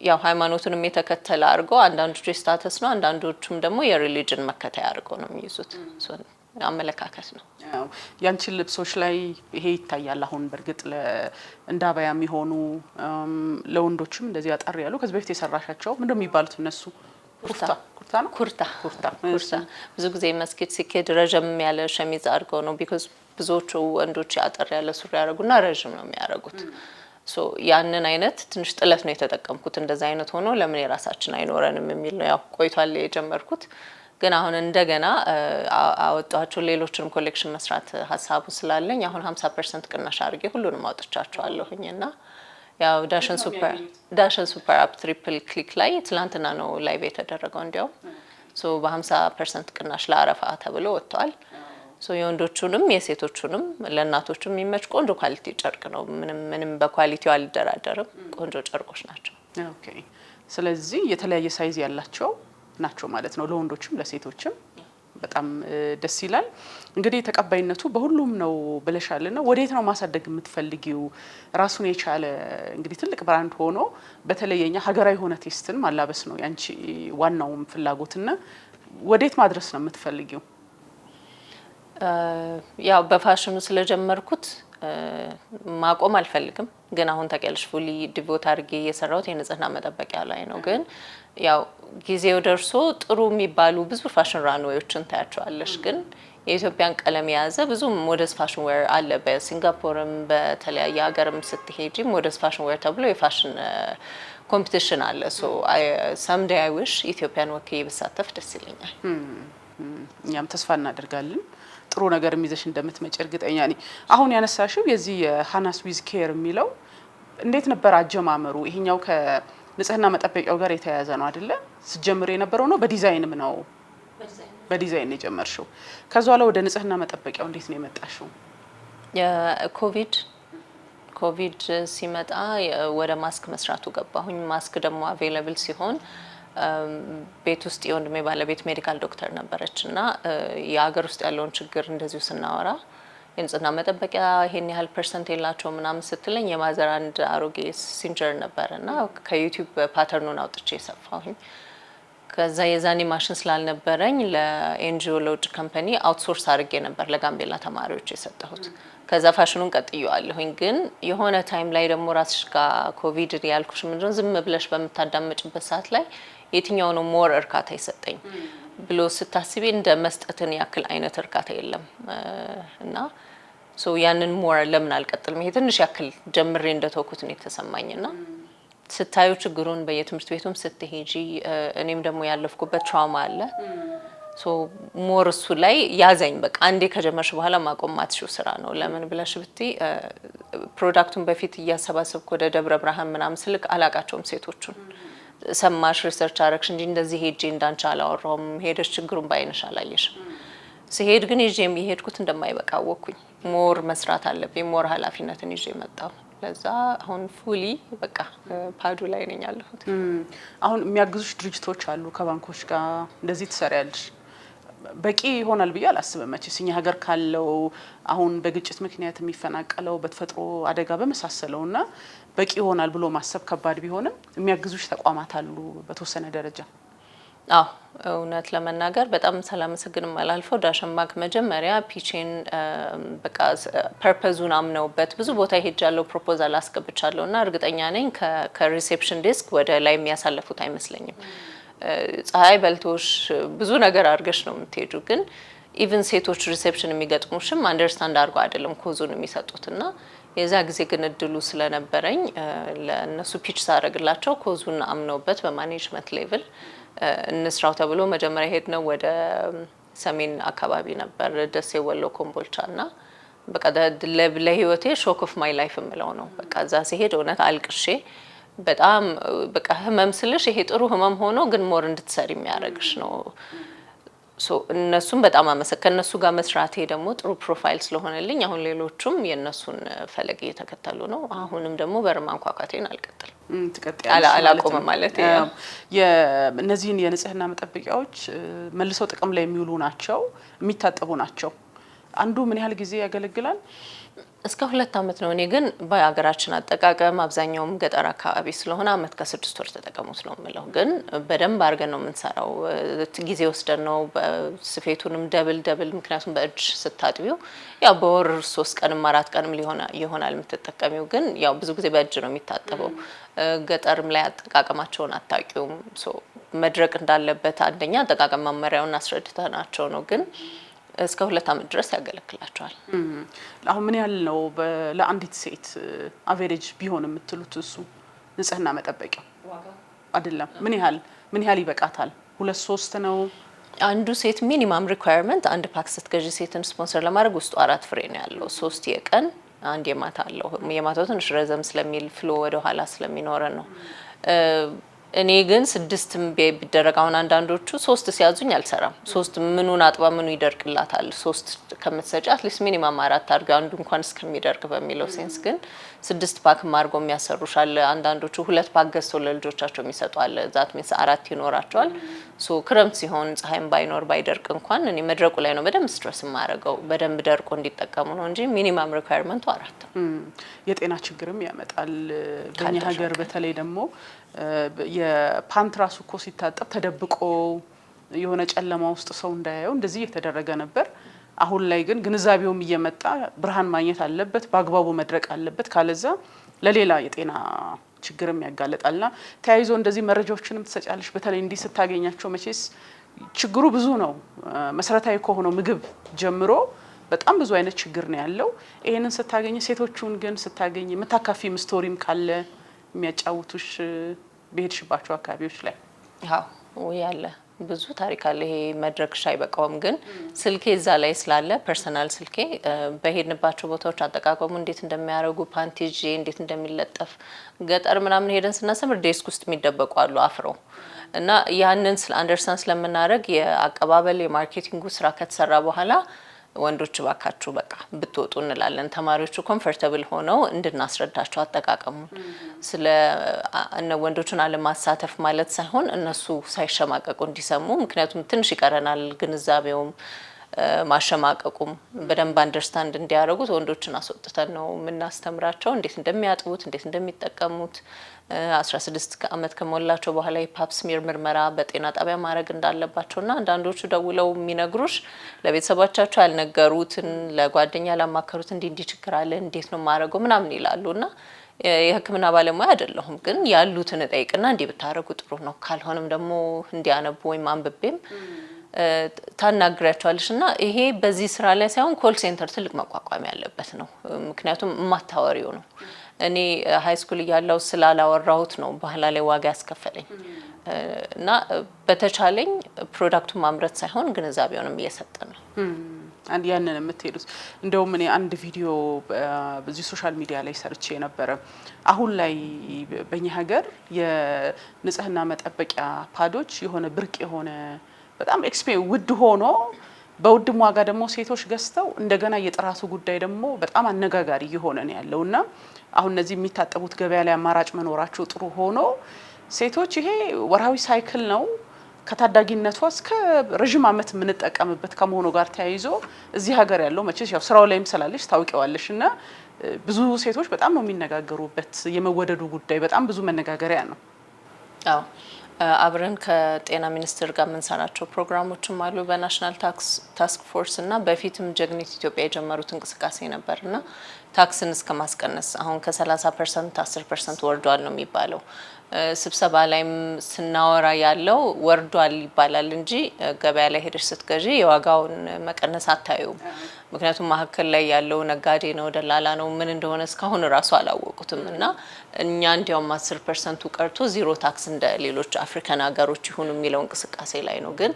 ያው ሃይማኖቱንም የተከተለ አድርገው አንዳንዶቹ የስታተስ ነው፣ አንዳንዶቹም ደግሞ የሪሊጅን መከታያ አድርገው ነው የሚይዙት። አመለካከት ነው።
ያንቺን ልብሶች ላይ ይሄ ይታያል። አሁን በእርግጥ እንደ አባያ የሚሆኑ ለወንዶችም እንደዚህ አጠር ያሉ ከዚህ በፊት የሰራሻቸው ምንድነው የሚባሉት እነሱ? ኩርታ። ብዙ ጊዜ መስጊድ ሲኬድ ረጅም ያለ ሸሚዝ አድርገው ነው ቢኮዝ ብዙዎቹ ወንዶች አጠር ያለ ሱሪ ያደርጉና ረጅም ነው የሚያደርጉት። ያንን አይነት ትንሽ ጥለት ነው የተጠቀምኩት። እንደዛ አይነት ሆኖ ለምን የራሳችን አይኖረንም የሚል ነው። ያው ቆይቷል የጀመርኩት ግን አሁን እንደገና አወጣቸው ሌሎችንም ኮሌክሽን መስራት ሀሳቡ ስላለኝ አሁን 50% ቅናሽ አድርጌ ሁሉንም አውጥቻቸዋለሁኝና ያው ዳሽን ሱፐር አፕ ትሪፕል ክሊክ ላይ ትላንትና ነው ላይቭ የተደረገው። እንዲያው በ50% ቅናሽ ለአረፋ ተብሎ ወጥቷል። የወንዶቹንም የሴቶቹንም ለእናቶቹም የሚመች ቆንጆ ኳሊቲ ጨርቅ ነው። ምንም በኳሊቲው አልደራደርም። ቆንጆ ጨርቆች ናቸው። ኦኬ። ስለዚህ የተለያየ ሳይዝ ያላቸው ናቸው ማለት ነው ለወንዶችም ለሴቶችም። በጣም ደስ ይላል። እንግዲህ ተቀባይነቱ በሁሉም ነው ብለሻልና ወዴት ነው ማሳደግ የምትፈልጊው? ራሱን የቻለ እንግዲህ ትልቅ ብራንድ ሆኖ በተለየኛ ሀገራዊ ሆነ ቴስትን ማላበስ ነው ያንቺ ዋናውም ፍላጎትና ወዴት ማድረስ ነው የምትፈልጊው?
ያው በፋሽኑ ስለጀመርኩት ማቆም አልፈልግም። ግን አሁን ታውቂያለሽ ፉሊ ዲቮት አድርጌ እየሰራሁት የንጽህና መጠበቂያ ላይ ነው። ግን ያው ጊዜው ደርሶ ጥሩ የሚባሉ ብዙ ፋሽን ራንዌዎችን ታያቸዋለሽ። ግን የኢትዮጵያን ቀለም የያዘ ብዙ ሞደስ ፋሽን ዌር አለ። በሲንጋፖርም በተለያየ ሀገርም ስትሄጂ ሞደስ ፋሽን ዌር ተብሎ የፋሽን ኮምፒቲሽን አለ። ሰምዴይ አይ ዊሽ ኢትዮጵያን ወክዬ ብሳተፍ ደስ ይለኛል።
እኛም ተስፋ እናደርጋለን ጥሩ ነገር የሚይዘሽ እንደምትመጪ እርግጠኛ ነኝ። አሁን ያነሳሽው የዚህ የሃናስ ዊዝ ኬር የሚለው እንዴት ነበር አጀማመሩ? ይሄኛው ከንጽህና መጠበቂያው ጋር የተያያዘ ነው አይደለ? ስጀምር የነበረው ነው በዲዛይንም ነው በዲዛይን የጀመርሽው። ከዛ በኋላ ወደ ንጽህና መጠበቂያው እንዴት ነው የመጣሽው? ኮቪድ ሲመጣ ወደ ማስክ መስራቱ ገባሁኝ። ማስክ ደግሞ አቬይላብል ሲሆን
ቤት ውስጥ የወንድሜ ባለቤት ሜዲካል ዶክተር ነበረች እና የሀገር ውስጥ ያለውን ችግር እንደዚሁ ስናወራ የንጽህና መጠበቂያ ይሄን ያህል ፐርሰንት የላቸው ምናምን ስትለኝ የማዘር አንድ አሮጌ ሲንጀር ነበር እና ከዩቲዩብ ፓተርኑን አውጥቼ የሰፋሁኝ። ከዛ የዛኔ ማሽን ስላልነበረኝ ለኤንጂኦ ለውጭ ካምፓኒ አውትሶርስ አድርጌ ነበር ለጋምቤላ ተማሪዎች የሰጠሁት። ከዛ ፋሽኑን ቀጥዬዋለሁኝ። ግን የሆነ ታይም ላይ ደግሞ ራስሽ ጋር ኮቪድ ያልኩሽ ምንድነው ዝም ብለሽ በምታዳምጭበት ሰዓት ላይ የትኛው ነው ሞር እርካታ ይሰጠኝ ብሎ ስታስቢ እንደ መስጠትን ያክል አይነት እርካታ የለም እና ያንን ሞር ለምን አልቀጥልም ይሄ ትንሽ ያክል ጀምሬ እንደተወኩት ነው የተሰማኝና ስታዩ ችግሩን በየትምህርት ቤቱም ስትሄጂ እኔም ደግሞ ያለፍኩበት ትራውማ አለ ሞር እሱ ላይ ያዘኝ። በቃ አንዴ ከጀመርሽ በኋላ ማቆም ማትሽው ስራ ነው። ለምን ብለሽ ብቲ ፕሮዳክቱን በፊት እያሰባሰብኩ ወደ ደብረ ብርሃን ምናምን ስልክ አላቃቸውም ሴቶቹን ሰማሽ ሪሰርች አረክሽ እንጂ እንደዚህ ሄጄ እንዳንቺ አላወራውም ሄደሽ ችግሩን ባይነሽ አላየሽም። ሲሄድ ግን ይዤ የሚሄድኩት እንደማይበቃ አወኩኝ። ሞር መስራት አለብኝ። ሞር ኃላፊነትን ይዤ መጣሁ። ለዛ አሁን ፉሊ በቃ ፓዱ ላይ ነኝ ያለሁት።
አሁን የሚያግዙሽ ድርጅቶች አሉ ከባንኮች ጋር እንደዚህ ትሰሪያለሽ። በቂ ይሆናል ብዬ አላስብም። መቼስ እኛ ሀገር ካለው አሁን በግጭት ምክንያት የሚፈናቀለው በተፈጥሮ አደጋ በመሳሰለውና በቂ ይሆናል ብሎ ማሰብ ከባድ ቢሆንም የሚያግዙሽ ተቋማት አሉ በተወሰነ ደረጃ።
አዎ እውነት ለመናገር በጣም ሰላምሰግንም አላልፈው ዳሽን ባንክ መጀመሪያ ፒቼን በቃ ፐርፐዙን አምነውበት ብዙ ቦታ ሄጃለሁ ፕሮፖዛል አስገብቻለሁና እርግጠኛ ነኝ ከሪሴፕሽን ዴስክ ወደ ላይ የሚያሳልፉት አይመስለኝም። ፀሐይ በልቶሽ ብዙ ነገር አድርገሽ ነው የምትሄጁ። ግን ኢቭን ሴቶች ሪሴፕሽን የሚገጥሙሽም አንደርስታንድ አድርጎ አይደለም ኮዙን የሚሰጡትና የዛ ጊዜ ግን እድሉ ስለነበረኝ ለነሱ ፒች ሳደርግላቸው ኮዙን አምነውበት በማኔጅመንት ሌቭል እንስራው ተብሎ መጀመሪያ ሄድነው ወደ ሰሜን አካባቢ ነበር ደሴ ወሎ ኮምቦልቻና በቃ ለህይወቴ ሾክ ኦፍ ማይ ላይፍ ምለው ነው። በቃ እዛ ሲሄድ እውነት አልቅሼ በጣም በቃ ህመም ስልሽ ይሄ ጥሩ ህመም ሆኖ ግን ሞር እንድትሰሪ የሚያደርግሽ ነው። እነሱም በጣም ከነሱ ጋር መስራቴ ደግሞ ጥሩ ፕሮፋይል ስለሆነልኝ አሁን ሌሎቹም የነሱን ፈለግ እየተከተሉ ነው። አሁንም ደግሞ በርማንኳኳቴን አልቀጥልም አላቆምም ማለት ነው።
እነዚህን የንጽህና መጠበቂያዎች መልሰው ጥቅም ላይ የሚውሉ ናቸው፣ የሚታጠቡ ናቸው። አንዱ ምን ያህል ጊዜ ያገለግላል?
እስከ 2 አመት ነው። እኔ ግን በአገራችን አጠቃቀም አብዛኛውም ገጠር አካባቢ ስለሆነ አመት ከ6 ወር ተጠቀሙት ነው የምለው። ግን በደንብ አድርገን ነው የምንሰራው። ጊዜ ወስደን ነው ስፌቱንም ደብል ምክንያቱም በእጅ ስታጥቢው ያው በወር 3 ቀንም 4 ቀንም ይሆናል የምትጠቀሚው። ግን ያው ብዙ ጊዜ በእጅ ነው የሚታጠበው። ገጠርም ላይ አጠቃቀማቸውን አታውቂውም። መድረቅ እንዳለበት አንደኛ አጠቃቀም መመሪያውን አስረድተናቸው ነው። ግን እስከ 2 አመት ድረስ ያገለግላቸዋል።
አሁን ምን ያህል ነው ለአንዲት ሴት አቨሬጅ ቢሆን የምትሉት? እሱ ንጽህና መጠበቂያ አይደለም ምን ያህል ይበቃታል? 2-3 ነው
አንዱ ሴት ሚኒማም ሪኳየርመንት። አንድ ፓክ ስትገዢ ሴትን ስፖንሰር ለማድረግ ውስጡ 4 ፍሬ ነው ያለው። 3 የቀን 1 የማታ አለው። የማታው ትንሽ ረዘም ስለሚል ፍሎ ወደ ኋላ ስለሚኖረ ነው። እኔ ግን 6 ቢደረግ አሁን አንዳንዶቹ 3 ሲያዙኝ አልሰራም። 3 ምኑን አጥባ ምኑ ይደርቅላታል። 3 ከምትሰጪ አትሊስት ሚኒማም 4 አድርጋ አንዱ እንኳን እስከሚደርቅ በሚለው ሴንስ ግን 6 ፓክ ማርጎ የሚያሰሩሻል። አንዳንዶቹ 2 ፓክ ገዝተው ለልጆቻቸው የሚሰጧል። ዛት ሚንስ 4 ይኖራቸዋል። ክረምት ሲሆን ፀሐይም ባይኖር ባይደርቅ እንኳን እኔ መድረቁ ላይ ነው በደንብ ስትረስ ማረገው በደንብ ደርቆ እንዲጠቀሙ ነው እንጂ ሚኒማም ሪኳየርመንቱ 4 ነው።
የጤና ችግርም ያመጣል። በእኛ ሀገር በተለይ ደግሞ የፓንት ራሱ እኮ ሲታጠብ ተደብቆ የሆነ ጨለማ ውስጥ ሰው እንዳያየው እንደዚህ እየተደረገ ነበር። አሁን ላይ ግን ግንዛቤውም እየመጣ ብርሃን ማግኘት አለበት፣ በአግባቡ መድረቅ አለበት። ካለዛ ለሌላ የጤና ችግርም ያጋለጣልና ተያይዞ እንደዚህ መረጃዎችንም ትሰጫለሽ። በተለይ እንዲህ ስታገኛቸው መቼስ ችግሩ ብዙ ነው። መሰረታዊ ከሆነው ምግብ ጀምሮ በጣም ብዙ አይነት ችግር ነው ያለው። ይሄንን ስታገኝ ሴቶቹን ግን ስታገኝ የምታካፊ ስቶሪም ካለ የሚያጫውቱሽ በሄድሽባቸው አካባቢዎች ላይ?
አዎ ያለ ብዙ ታሪክ አለ። ይሄ መድረክሽ አይበቃውም። ግን ስልኬ እዛ ላይ ስላለ ፐርሰናል ስልኬ በሄድንባቸው ቦታዎች አጠቃቀሙ እንዴት እንደሚያደርጉ ፓንቴጅ እንዴት እንደሚለጠፍ ገጠር ምናምን ሄደን ስናሰምር ዴስክ ውስጥ የሚደበቁ አሉ አፍረው እና ያንን አንደርስታንድ ስለምናደርግ የአቀባበል የማርኬቲንጉ ስራ ከተሰራ በኋላ ወንዶች ባካችሁ በቃ ብትወጡ እንላለን። ተማሪዎቹ ኮምፎርታብል ሆነው እንድናስረዳቸው አጠቃቀሙን ስለ ወንዶቹን አለማሳተፍ ማለት ሳይሆን እነሱ ሳይሸማቀቁ እንዲሰሙ፣ ምክንያቱም ትንሽ ይቀረናል ግንዛቤውም ማሸማቀቁም በደንብ አንደርስታንድ እንዲያደርጉት ወንዶችን አስወጥተን ነው የምናስተምራቸው። እንዴት እንደሚያጥቡት እንዴት እንደሚጠቀሙት 16 ዓመት ከሞላቸው በኋላ የፓፕ ስሚር ምርመራ በጤና ጣቢያ ማድረግ እንዳለባቸውና አንዳንዶቹ ደውለው የሚነግሩሽ ለቤተሰቦቻቸው ያልነገሩትን ለጓደኛ ያላማከሩት እንዲህ ችግር አለ እንዴት ነው ማድረገው ምናምን ይላሉና የሕክምና ባለሙያ አይደለሁም ግን ያሉትን እጠይቅና እንዲህ ብታረጉ ጥሩ ነው ካልሆነም ደግሞ እንዲያነቡ ወይም አንብቤም ታናግራቸዋለሽ እና ይሄ በዚህ ስራ ላይ ሳይሆን ኮል ሴንተር ትልቅ መቋቋም ያለበት ነው። ምክንያቱም ማታወሪው ነው። እኔ ሃይ ስኩል እያለሁ ስላላወራሁት ነው በኋላ ላይ ዋጋ ያስከፈለኝ እና በተቻለኝ ፕሮዳክቱን ማምረት ሳይሆን ግንዛቤውንም እየሰጠን ነው።
አንድ ያንን የምትሄዱት እንደውም እኔ አንድ ቪዲዮ በዚህ ሶሻል ሚዲያ ላይ ሰርቼ ነበር። አሁን ላይ በእኛ ሀገር የንጽህና መጠበቂያ ፓዶች የሆነ ብርቅ የሆነ በጣም ውድ ሆኖ በውድም ዋጋ ደግሞ ሴቶች ገዝተው እንደገና የጥራቱ ጉዳይ ደግሞ በጣም አነጋጋሪ እየሆነ ነው ያለውና አሁን እነዚህ የሚታጠቡት ገበያ ላይ አማራጭ መኖራቸው ጥሩ ሆኖ ሴቶች ይሄ ወራዊ ሳይክል ነው ከታዳጊነቷ እስከ ረጅም ዓመት የምንጠቀምበት ከመሆኑ ጋር ተያይዞ እዚህ ሀገር ያለው መቼስ ያው ስራው ላይም ስላለሽ ታውቂዋለሽና ብዙ ሴቶች በጣም ነው የሚነጋገሩበት። የመወደዱ ጉዳይ በጣም ብዙ መነጋገሪያ ነው።
አዎ አብረን ከጤና ሚኒስቴር ጋር የምንሰራቸው ፕሮግራሞችም አሉ በናሽናል ታስክ ፎርስ እና በፊትም ጀግኒት ኢትዮጵያ የጀመሩት እንቅስቃሴ ነበርና ታክስን እስከ ማስቀነስ አሁን ከ30% 10% ወርዷል ነው የሚባለው። ስብሰባ ላይም ስናወራ ያለው ወርዷል ይባላል እንጂ ገበያ ላይ ሄደሽ ስትገዢ የዋጋውን መቀነስ አታዩም። ምክንያቱም መሀከል ላይ ያለው ነጋዴ ነው ደላላ ነው ምን እንደሆነ እስካሁን ራሱ አላወቁትም እና እኛ እንዲያውም 10% ቀርቶ ዜሮ ታክስ እንደ ሌሎች አፍሪካን ሀገሮች ይሁን የሚለው እንቅስቃሴ ላይ ነው። ግን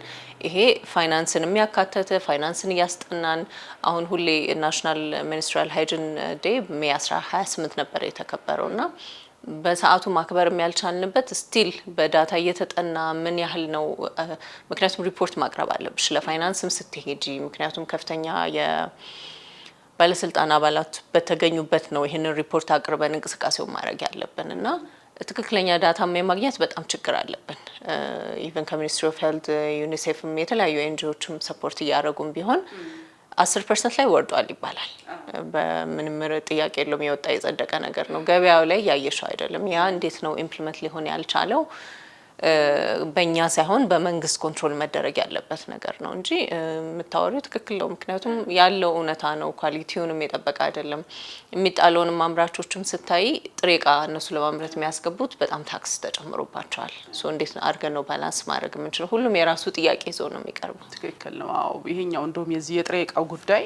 ይሄ ፋይናንስን የሚያካተተ ፋይናንስን እያስጠናን አሁን ሁሌ ናሽናል ሚኒስትሪያል ሃይጂን ዴይ ሜይ 28 ነበር የተከበረውና በሰዓቱ ማክበር ያልቻልንበት ስቲል በዳታ እየተጠና ምን ያህል ነው። ምክንያቱም ሪፖርት ማቅረብ አለብሽ ለፋይናንስም ስትሄጂ ምክንያቱም ከፍተኛ የባለስልጣን አባላት በተገኙበት ነው ይሄንን ሪፖርት አቅርበን እንቅስቃሴውን ማድረግ ያለብን እና ትክክለኛ ዳታ የማግኘት በጣም ችግር አለብን። ኢቨን ከሚኒስትሪ ኦፍ ሄልት ዩኒሴፍም የተለያዩ ኤንጂኦዎችም ሰፖርት እያደረጉም ቢሆን 10% ላይ ወርዷል ይባላል። በምንም ጥያቄ የለውም የወጣ የጸደቀ ነገር ነው። ገበያው ላይ ያየሽው አይደለም። ያ እንዴት ነው ኢምፕሊመንት ሊሆን ያልቻለው? በእኛ ሳይሆን በመንግስት ኮንትሮል መደረግ ያለበት ነገር ነው እንጂ የምታወሪው ትክክል ነው። ምክንያቱም ያለው እውነታ ነው። ኳሊቲውንም የጠበቀ አይደለም። የሚጣለውንም አምራቾችም ስታይ ጥሬ ዕቃ እነሱ ለማምረት የሚያስገቡት በጣም ታክስ ተጨምሮባቸዋል። እንዴት አድርገን ነው ባላንስ ማድረግ የምንችለው? ሁሉም የራሱ ጥያቄ ይዞ ነው የሚቀርበው።
ትክክል ነው። አዎ ይሄኛው እንደውም የዚህ የጥሬ ዕቃው ጉዳይ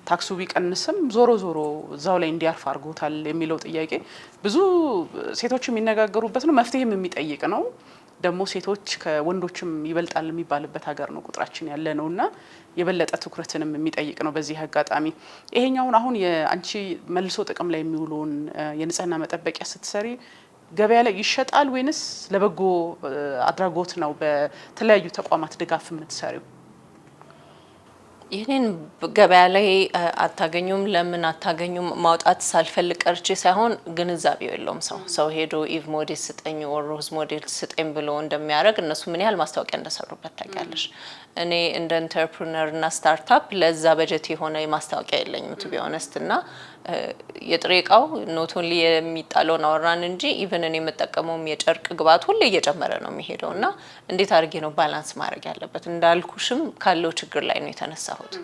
ታክሱ ቢቀንስም ዞሮ ዞሮ እዛው ላይ እንዲያርፍ አድርጎታል የሚለው ጥያቄ ብዙ ሴቶች የሚነጋገሩበት ነው። መፍትሄም የሚጠይቅ ነው። ደግሞ ሴቶች ከወንዶችም ይበልጣል የሚባልበት ሀገር ነው ቁጥራችን ያለ ነውና የበለጠ ትኩረትንም የሚጠይቅ ነው። በዚህ አጋጣሚ ይሄኛውን አሁን የአንቺ መልሶ ጥቅም ላይ የሚውሉን የንጽህና መጠበቂያ ስትሰሪ ገበያ ላይ ይሸጣል ወይንስ ለበጎ አድራጎት ነው በተለያዩ ተቋማት ድጋፍ የምትሰሪው?
ይህንን ገበያ ላይ አታገኙም። ለምን አታገኙም? ማውጣት ሳልፈልግ ቀርቼ ሳይሆን ግንዛቤው የለውም። ሰው ሄዶ ኢቭ ሞዴል ስጠኝ ኦር ሮዝ ሞዴል ስጠኝ ብሎ እንደሚያደርግ እነሱ ምን ያህል ማስታወቂያ እንደሰሩበት ታውቂያለሽ። እኔ እንደ ኢንተርፕረነር እና ስታርታፕ ለዛ በጀት የሆነ ማስታወቂያ የለኝም ቱ ቢ ኦነስት እና የጥሬ ዕቃው ኖት ኦንሊ የሚጣለውን አወራን እንጂ ኢቭን እኔ የምጠቀመውም የጨርቅ ግብአት ሁሌ እየጨመረ ነው የሚሄደው እና እንዴት አድርጌ ነው ባላንስ ማድረግ ያለበት? እንዳልኩሽም ካለው ችግር ላይ ነው የተነሳሁት።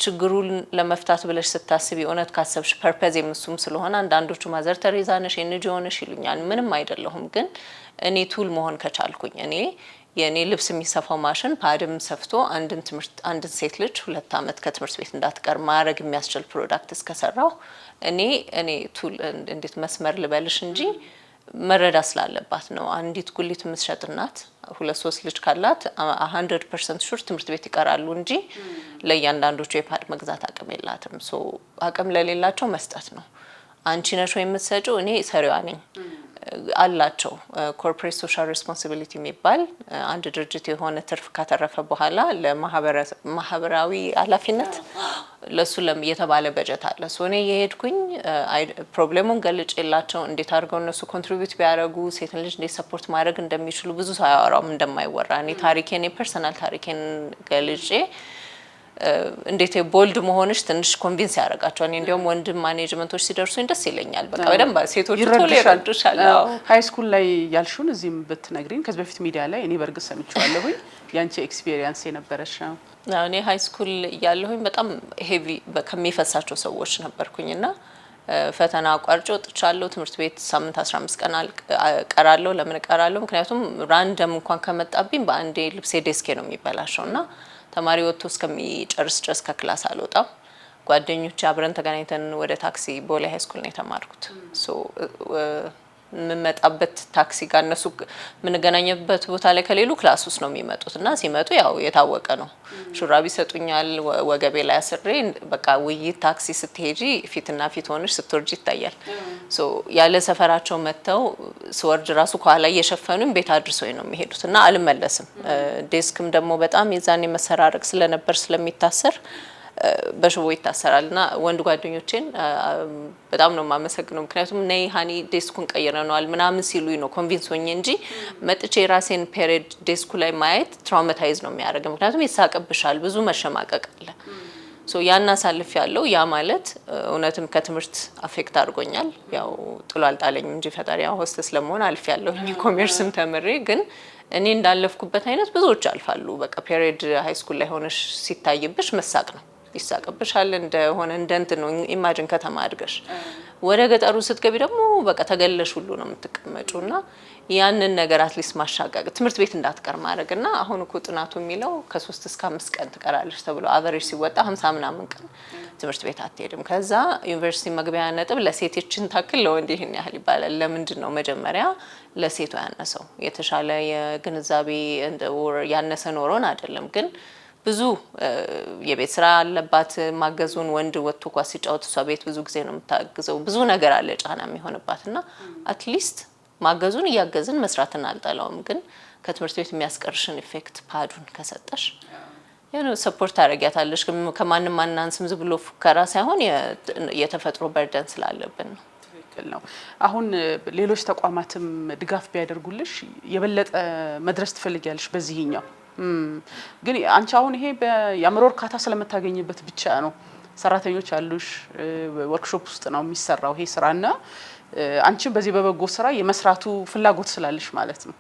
ችግሩን ለመፍታት ብለሽ ስታስቢ እውነት ካሰብሽ ፐርፐዝ የምሱም ስለሆነ አንዳንዶቹ ማዘር ተሬዛ ነሽ ኤንጂኦ ነሽ ይሉኛል። ምንም አይደለሁም። ግን እኔ ቱል መሆን ከቻልኩኝ እኔ የኔ ልብስ የሚሰፋው ማሽን ፓድም ሰፍቶ አንድን ሴት ልጅ 2 ዓመት ከትምህርት ቤት እንዳትቀር ማድረግ የሚያስችል ፕሮዳክት እስከሰራው እኔ ቱል እንዴት መስመር ልበልሽ እንጂ መረዳ ስላለባት ነው። አንዲት ጉሊት የምትሸጥ እናት 2-3 ልጅ ካላት 100% ሹር ትምህርት ቤት ይቀራሉ እንጂ ለእያንዳንዶቹ የፓድ መግዛት አቅም የላትም። አቅም ለሌላቸው መስጠት ነው። አንቺ ነሽ ወይ የምትሰጪው? እኔ ሰሪዋ ነኝ አላቸው። ኮርፖሬት ሶሻል ሬስፖንሲቢሊቲ የሚባል አንድ ድርጅት የሆነ ትርፍ ካተረፈ በኋላ ለማህበራዊ ኃላፊነት ለሱ የተባለ በጀት አለ። ሶ እኔ የሄድኩኝ ፕሮብሌሙን ገልጬላቸው እንዴት አድርገው እነሱ ኮንትሪቢዩት ቢያደርጉ ሴትን ልጅ እንዴት ሰፖርት ማድረግ እንደሚችሉ ብዙ ሰው አያወራውም እንደማይወራ እኔ ታሪኬን የፐርሰናል ታሪኬን ገልጬ እንዴት ቦልድ መሆንሽ ትንሽ ኮንቪንስ ያደርጋቸዋል። እኔ እንዲያውም ወንድም ማኔጅመንቶች ሲደርሱኝ ደስ ይለኛል። በቃ በደንብ ሴቶች ቶሎ ይረዱሻል።
ሃይ ስኩል ላይ ያልሹን እዚህም ብትነግሪኝ ከዚህ በፊት ሚዲያ ላይ እኔ በርግጥ ሰምቼዋለሁኝ ያንቺ ኤክስፒሪየንስ የነበረሽ ነው?
እኔ ሃይ ስኩል ያለሁኝ በጣም ሄቪ ከሚፈሳቸው ሰዎች ነበርኩኝና ፈተና አቋርጬ ወጥቻለሁ። ትምህርት ቤት ሳምንት 15 ቀን ቀራለሁ። ለምን ቀራለሁ? ምክንያቱም ራንደም እንኳን ከመጣብኝ በአንዴ ልብሴ ዴስኬ ነው የሚበላሸውና ተማሪ ወጥቶ እስከሚጨርስ ድረስ ከክላስ አልወጣም። ጓደኞቼ አብረን ተገናኝተን ወደ ታክሲ ቦሌ ሃይ ስኩል ነው የተማርኩት። ሶ የምመጣበት ታክሲ ጋር እነሱ የምንገናኝበት ቦታ ላይ ከሌሉ ክላስ ውስጥ ነው የሚመጡት እና ሲመጡ ያው የታወቀ ነው። ሹራብ ይሰጡኛል ወገቤ ላይ አስሬ በቃ ውይይት ታክሲ ስትሄጂ ፊትና ፊት ሆነሽ ስትወርጂ ይታያል። ሶ ያለ ሰፈራቸው መተው ስወርድ ራሱ ከኋላ እየሸፈኑኝ ቤት አድርሰው ነው የሚሄዱት እና አልመለስም። ዴስክም ደግሞ በጣም የዛኔ መሰራረቅ ስለነበር ስለሚታሰር በሽቦ ይታሰራልና ወንድ ጓደኞቼን በጣም ነው የማመሰግነው። ምክንያቱም ነይ ሃኒ ዴስኩን ቀይረናል ምናምን ሲሉኝ ነው ኮንቪንስ ሆኜ እንጂ መጥቼ ራሴን ፔሪድ ዴስኩ ላይ ማየት ትራውማታይዝ ነው የሚያደርገው። ምክንያቱም ይሳቀብሻል፣ ብዙ መሸማቀቅ አለ። ሶ ያን አሳልፍ ያለው ያ ማለት እውነትም ከትምህርት አፌክት አድርጎኛል። ያው ጥሎ አልጣለኝ እንጂ ፈጣሪ ያው ሆስተስ ለመሆን አልፍ ያለው ኮሜርስም ተምሬ ግን እኔ እንዳለፍኩበት አይነት ብዙዎች አልፋሉ። በቃ ፔሪድ ሃይ ስኩል ላይ ሆነሽ ሲታይብሽ መሳቅ ነው ይሳቀብሻል እንደሆነ እንደንት ነው። ኢማጂን ከተማ አድገሽ ወደ ገጠሩ ስትገቢ ደግሞ በቃ ተገለሽ ሁሉ ነው የምትቀመጪውና ያንን ነገር አትሊስት ማሻቀቅ ትምህርት ቤት እንዳትቀር ማድረግና አሁን እኮ ጥናቱ የሚለው ከ3 እስከ 5 ቀን ትቀራለሽ ተብሎ አቨሬጅ ሲወጣ 50 ምናምን ቀን ትምህርት ቤት አትሄድም። ከዛ ዩኒቨርሲቲ መግቢያ ነጥብ ለሴቶችን ታክል ለወንድ ይሄን ያህል ይባላል። ለምንድን ነው መጀመሪያ ለሴቷ ያነሰው? የተሻለ የግንዛቤ ያነሰ ኖሮን አይደለም ግን ብዙ የቤት ስራ አለባት ማገዙን ወንድ ወጥቶ ኳስ ሲጫወት እሷ ቤት ብዙ ጊዜ ነው የምታግዘው። ብዙ ነገር አለ ጫና የሚሆንባትና አትሊስት ማገዙን እያገዝን መስራትን አልጠላውም። ግን ከትምህርት ቤት የሚያስቀርሽን ኢፌክት ፓዱን ከሰጠሽ ያው ሰፖርት ታደርጊያታለሽ። ከማንም ማናንስም ዝም ብሎ ፉከራ ሳይሆን የተፈጥሮ በርደን ስላለብን ነው።
ትክክል ነው። አሁን ሌሎች ተቋማትም ድጋፍ ቢያደርጉልሽ የበለጠ መድረስ ትፈልጊያለሽ በዚህኛው ግን አንቺ አሁን ይሄ የአእምሮ እርካታ ስለምታገኝበት ብቻ ነው ሰራተኞች አሉሽ ወርክሾፕ ውስጥ ነው የሚሰራው ይሄ ስራና አንቺ በዚህ በበጎ ስራ የመስራቱ ፍላጎት ስላለሽ ማለት ነው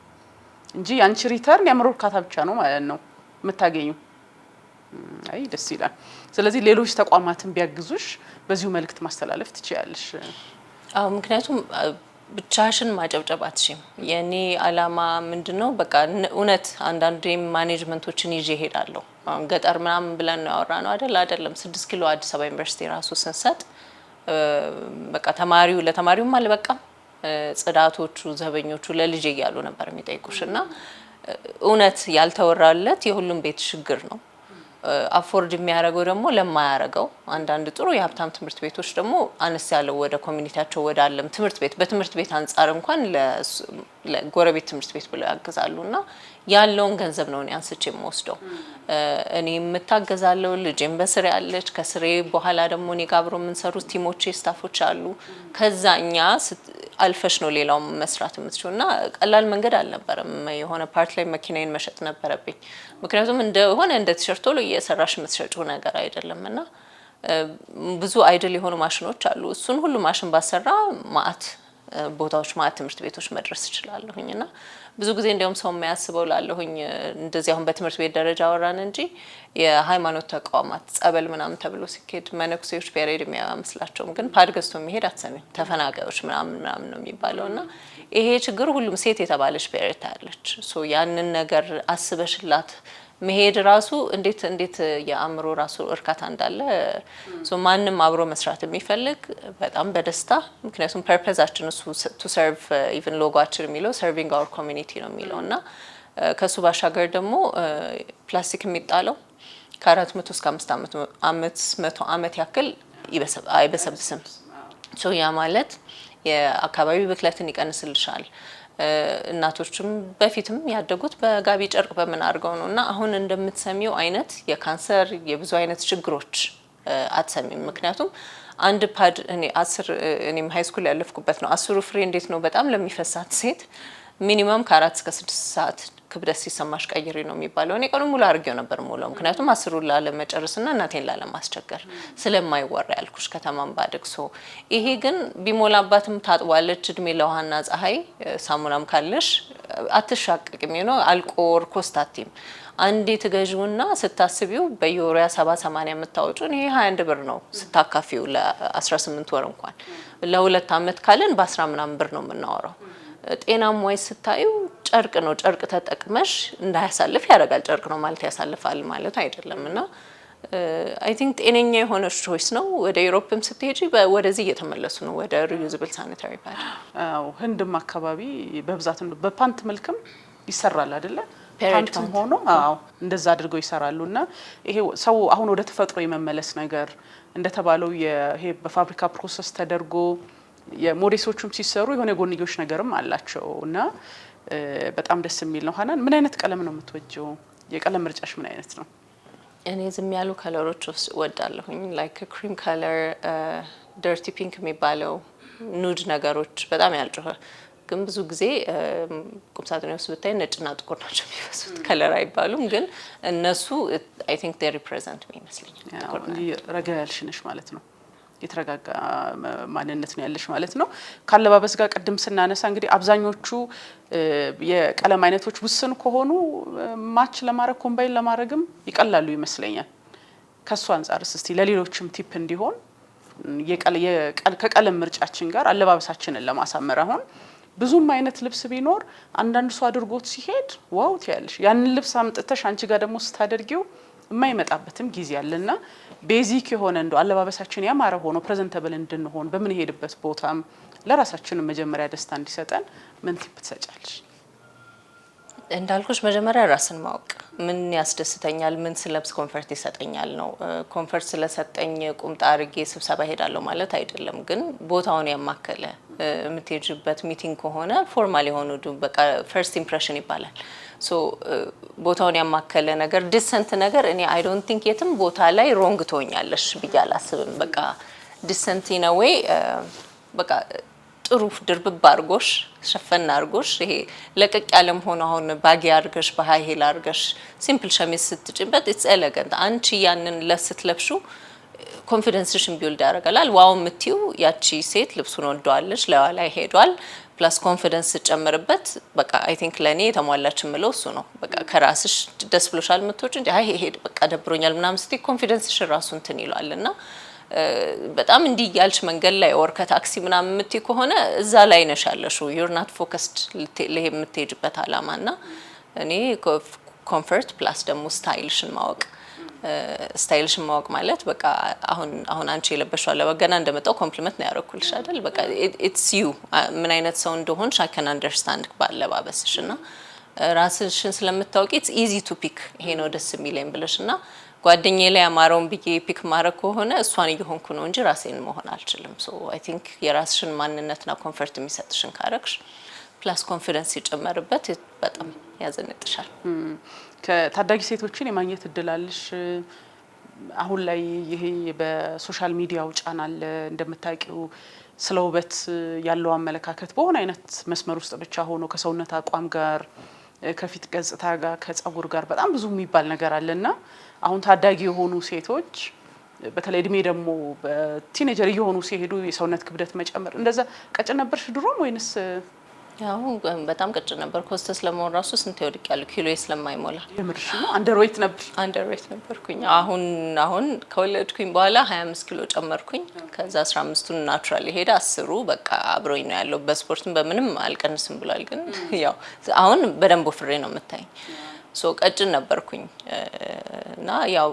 እንጂ አንቺ ሪተርን የአእምሮ እርካታ ብቻ ነው ማለት ነው የምታገኙ። አይ ደስ ይላል። ስለዚህ ሌሎች ተቋማትን ቢያግዙሽ በዚሁ መልእክት ማስተላለፍ ትችያለሽ።
አዎ ምክንያቱም ብቻሽን ማጨብጨብ አትሽም። የኔ አላማ ምንድነው? በቃ እውነት አንዳንዴ ማኔጅመንቶችን ይዤ ሄዳለሁ። ገጠር ምናምን ብለን ነው ያወራነው አይደለም 6 ኪሎ አዲስ አበባ ዩኒቨርሲቲ ራሱ ስንሰጥ በቃ ለተማሪውም አልበቃም። ጽዳቶቹ ዘበኞቹ ለልጅ እያሉ ነበር የሚጠይቁሽና እውነት ያልተወራለት የሁሉም ቤት ችግር ነው። አፎርድ የሚያደርገው ደግሞ ለማያረጋው አንዳንድ ጥሩ የሀብታም ትምህርት ቤቶች ደግሞ አነስ ያለው ወደ ኮሚኒቲያቸው ወደ አለም ትምህርት ቤት በትምህርት ቤት አንፃር እንኳን ለጎረቤት ትምህርት ቤት ብለው ያግዛሉና ያለውን ገንዘብ ነው አንስቼ የምወስደው። እኔ የምታገዛለው ልጄም በስሬ ያለች ከስሬ በኋላ ደግሞ እኔ ጋር አብሮ የምንሰሩት ቲሞቼ ስታፎች አሉ። ከዛኛ አልፈሽ ነው ሌላው መስራት የምትችውና ቀላል መንገድ አልነበረም። የሆነ ፓርት ላይ መኪናዬን መሸጥ ነበረብኝ። ምክንያቱም እንደ ቲሸርት ቶሎ እየሰራሽ የምትሸጪው ነገር አይደለምና ብዙ አይድል የሆኑ ማሽኖች አሉ። እሱን ሁሉ ማሽን ባሰራ ማአት ቦታዎች ማአት ትምህርት ቤቶች መድረስ ይችላልሁኝና ብዙ ጊዜ እንደውም ሰው የሚያስበው ላለሁኝ እንደዚህ አሁን በትምህርት ቤት ደረጃ ወራን እንጂ የሃይማኖት ተቋማት ጸበል ምናምን ተብሎ ሲኬድ መነኩሴዎች ፔሬድ የሚያመስላቸውም ግን ፓድገስቶ የሚሄድ አትሰሚም ተፈናጋዮች ምናምን ነው የሚባለውና ይሄ ችግር ሁሉም ሴት የተባለች ፔሬድ ታያለች። ሶ ያንን ነገር አስበሽላት መሄድ ራሱ እንዴት የአእምሮ ራሱ እርካታ እንዳለ ሶ ማንም አብሮ መስራት የሚፈልግ በጣም በደስታ ምክንያቱም ፐርፐዛችን እሱ ቱ ሰርቭ ኢቭን ሎጎአችን የሚለው ሰርቪንግ አወር ኮሚኒቲ ነው የሚለውና ከሱ ባሻገር ደግሞ ፕላስቲክ የሚጣለው ከ400 እስከ 500 ዓመት ያክል አይበሰብስም። ሶ ያ ማለት የአካባቢ ብክለትን ይቀንስልሻል። እናቶችም በፊትም ያደጉት በጋቢ ጨርቅ በምን አድርገው ነው እና አሁን እንደምትሰሚው አይነት የካንሰር የብዙ አይነት ችግሮች አትሰሚም። ምክንያቱም አንድ ፓድ እኔም ሃይ ስኩል ያለፍኩበት ነው። 10 ፍሬ እንዴት ነው በጣም ለሚፈሳት ሴት ሚኒመም ከ4 እስከ 6 ሰዓት ክብደት ሲሰማሽ ቀይሪ ነው የሚባለው። እኔ ቀኑን ሙሉ አድርጌው ነበር ሙሉ ምክንያቱም 10ሩን ላለመጨረስና እናቴን ላለማስቸገር ስለማይወራ ያልኩሽ ከተማን ባድግሶ ይሄ ግን ቢሞላባትም ታጥዋለች። እድሜ ለውሃና ፀሐይ ሳሙናም ካለሽ አትሻቀቅም ነው አልቆር ኮስታቲም አንዴ ትገዥውና ስታስቢው በየወሩ 70-80 የምታወጪው ይሄ 21 ብር ነው ስታካፊው ለ18 ወር እንኳን ለ2 አመት ካለን በ10 ምናምን ብር ነው የምናወራው። ጤናም ወይ ስታዩ ጨርቅ ነው ጨርቅ ተጠቅመሽ እንዳያሳልፍ ያደርጋል። ጨርቅ ነው ማለት ያሳልፋል ማለት አይደለምና አይ ቲንክ ጤነኛ የሆነ ቾይስ ነው። ወደ ዩሮፕም ስትሄጂ ወደዚህ እየተመለሱ ነው ወደ ሪዩዝብል ሳኒታሪ ፓድ።
ህንድም አካባቢ በብዛት በፓንት መልክም ይሰራል አይደለ? ፓንትም ሆኖ እንደዛ አድርገው ይሰራሉና ይሄ ሰው አሁን ወደ ተፈጥሮ የመመለስ ነገር እንደተባለው ይሄ በፋብሪካ ፕሮሰስ ተደርጎ የሞዴሶቹም ሲሰሩ የሆነ ጎንዮሽ ነገርም አላቸው እና በጣም ደስ የሚል ነው። ሀናን ምን አይነት ቀለም ነው የምትወጂው? የቀለም ምርጫሽ ምን አይነት ነው?
እኔ ዝም ያሉ ከለሮች ወዳለሁኝ ላይክ ክሪም ከለር፣ ደርቲ ፒንክ የሚባለው ኑድ ነገሮች በጣም ያልጮኸ ግን ብዙ ጊዜ ቁምሳጥኔ ውስጥ ብታይ ነጭና ጥቁር ናቸው የሚመስሉት። ከለር አይባሉም ግን እነሱ አይ ቲንክ ዴይ ሪፕሬዘንት ሚ ይመስለኛል።
ረጋ ያልሽ ነሽ ማለት ነው። የተረጋጋ ማንነት ነው ያለሽ ማለት ነው። ካለባበስ ጋር ቅድም ስናነሳ እንግዲህ አብዛኞቹ የቀለም አይነቶች ውስን ከሆኑ ማች ለማድረግ ኮምባይን ለማድረግም ይቀላሉ ይመስለኛል። ከሱ አንጻርስ እስቲ ለሌሎችም ቲፕ እንዲሆን ከቀለም ምርጫችን ጋር አለባበሳችንን ለማሳመር አሁን ብዙም አይነት ልብስ ቢኖር አንዳንድ ሰው አድርጎት ሲሄድ ዋው ትያለሽ። ያንን ልብስ አምጥተሽ አንቺ ጋር ደግሞ ስታደርጊው የማይመጣበትም ጊዜ አለና ቤዚክ የሆነ እንደው አለባበሳችን ያማረ ሆኖ ፕሬዘንተብል እንድንሆን በምንሄድበት ቦታም ለራሳችን መጀመሪያ ደስታ እንዲሰጠን ምን ቲፕ ትሰጫለሽ?
እንዳልኩሽ መጀመሪያ ራስን ማወቅ ምን ያስደስተኛል፣ ምን ስለብስ ኮንፈርት ይሰጠኛል ነው። ኮንፈርት ስለሰጠኝ ቁምጣ አድርጌ ስብሰባ ሄዳለሁ ማለት አይደለም። ግን ቦታውን ያማከለ የምትሄጂበት ሚቲንግ ከሆነ ፎርማል የሆኑ በቃ ፈርስት ኢምፕሬሽን ይባላል። ሶ ቦታውን ያማከለ ነገር ዲሰንት ነገር እኔ አይ ዶንት ቲንክ የትም ቦታ ላይ ሮንግ ትሆኛለሽ ብዬ አላስብም። በቃ ዲሰንት ኢን አ ዌይ በቃ ጥሩ ድርብብ አርጎሽ ሸፈን አርጎሽ ይሄ ለቀቅ ያለም ሆኖ አሁን ባጊ አርገሽ በሃይ ሂል አርገሽ ሲምፕል ሸሚዝ ስትጭበት ኢትስ ኤሌጋንት አንቺ ያንን ለስትለብሹ ኮንፊደንስሽን ቢልድ ያደርጋል። ዋው የምትዩ ያቺ ሴት ልብሱን ወደዋለች ለዋ ላይ ሄዷል ፕላስ ኮንፊደንስ ጨምርበት በቃ አይ ቲንክ ለኔ የተሟላች ምለው እሱ ነው። በቃ ከራስሽ ደስ ብሎሻል የምትወጪ እንጂ አይ ሄድ በቃ ደብሮኛል ምናምን ስትይ ኮንፊደንስሽ ራሱ እንትን ይሏልና በጣም እንዲህ ያልሽ መንገድ ላይ ወር ከታክሲ ምናምን የምትይ ከሆነ እዛ ላይ ነሽ ያለሽው ዩር ናት ፎከስድ ለሄ የምትሄጂበት አላማና እኔ ኮምፎርት ፕላስ ደግሞ ስታይልሽን ማወቅ ማለት በቃ አሁን አንቺ የለበሽው አለባበስ እንደመጣው ኮምፕሊመንት ነው ያደረኩልሽ አይደል? በቃ ኢትስ ዩ ምን አይነት ሰው እንደሆንሽ አይ ካን አንደርስታንድ ባለባበስሽና ራስሽን ስለምታውቂ ኢትስ ኢዚ ቱ ፒክ ይሄ ነው ደስ የሚለኝ ብለሽና ጓደኛዬ ላይ ያማረውን ብዬ ፒክ ማድረግ ከሆነ እሷን እየሆንኩ ነው እንጂ ራሴን መሆን አልችልም። ሶ አይ ቲንክ የራስሽን ማንነትና ኮምፎርት የሚሰጥሽን ካረግሽ ፕላስ ኮንፊደንስ ይጨመርበት በጣም ያዘነጥሻል።
ከታዳጊ ሴቶችን የማግኘት እድል አለሽ? አሁን ላይ ይሄ በሶሻል ሚዲያው ጫና አለ እንደምታውቂው ስለ ውበት ያለው አመለካከት በሆነ አይነት መስመር ውስጥ ብቻ ሆኖ ከሰውነት አቋም ጋር ከፊት ገጽታ ጋር ከጸጉር ጋር በጣም ብዙ የሚባል ነገር አለና አሁን ታዳጊ የሆኑ ሴቶች በተለይ እድሜ ደግሞ በቲኔጀር እየሆኑ ሲሄዱ የሰውነት ክብደት መጨመር እንደዛ ቀጭን ነበርሽ ድሮም ወይንስ?
ያው በጣም ቀጭን ነበር። ኮስተስ ለመሆን ራሱ ስንት ይወድቅ ያለው ኪሎዬ ስለማይሞላ
የምርሽ ነው። አንደርዌት
ነበርኩኝ። አሁን ከወለድኩኝ በኋላ 25 ኪሎ ጨመርኩኝ። ከዛ 15ቱን ናቹራል ሄደ 10ሩ በቃ አብሮኝ ነው ያለው። በስፖርትም በምንም አልቀንስም ብሏል። ግን ያው አሁን በደንብ ፍሬ ነው የምታይኝ። ሶ ቀጭን ነበርኩኝ እና ያው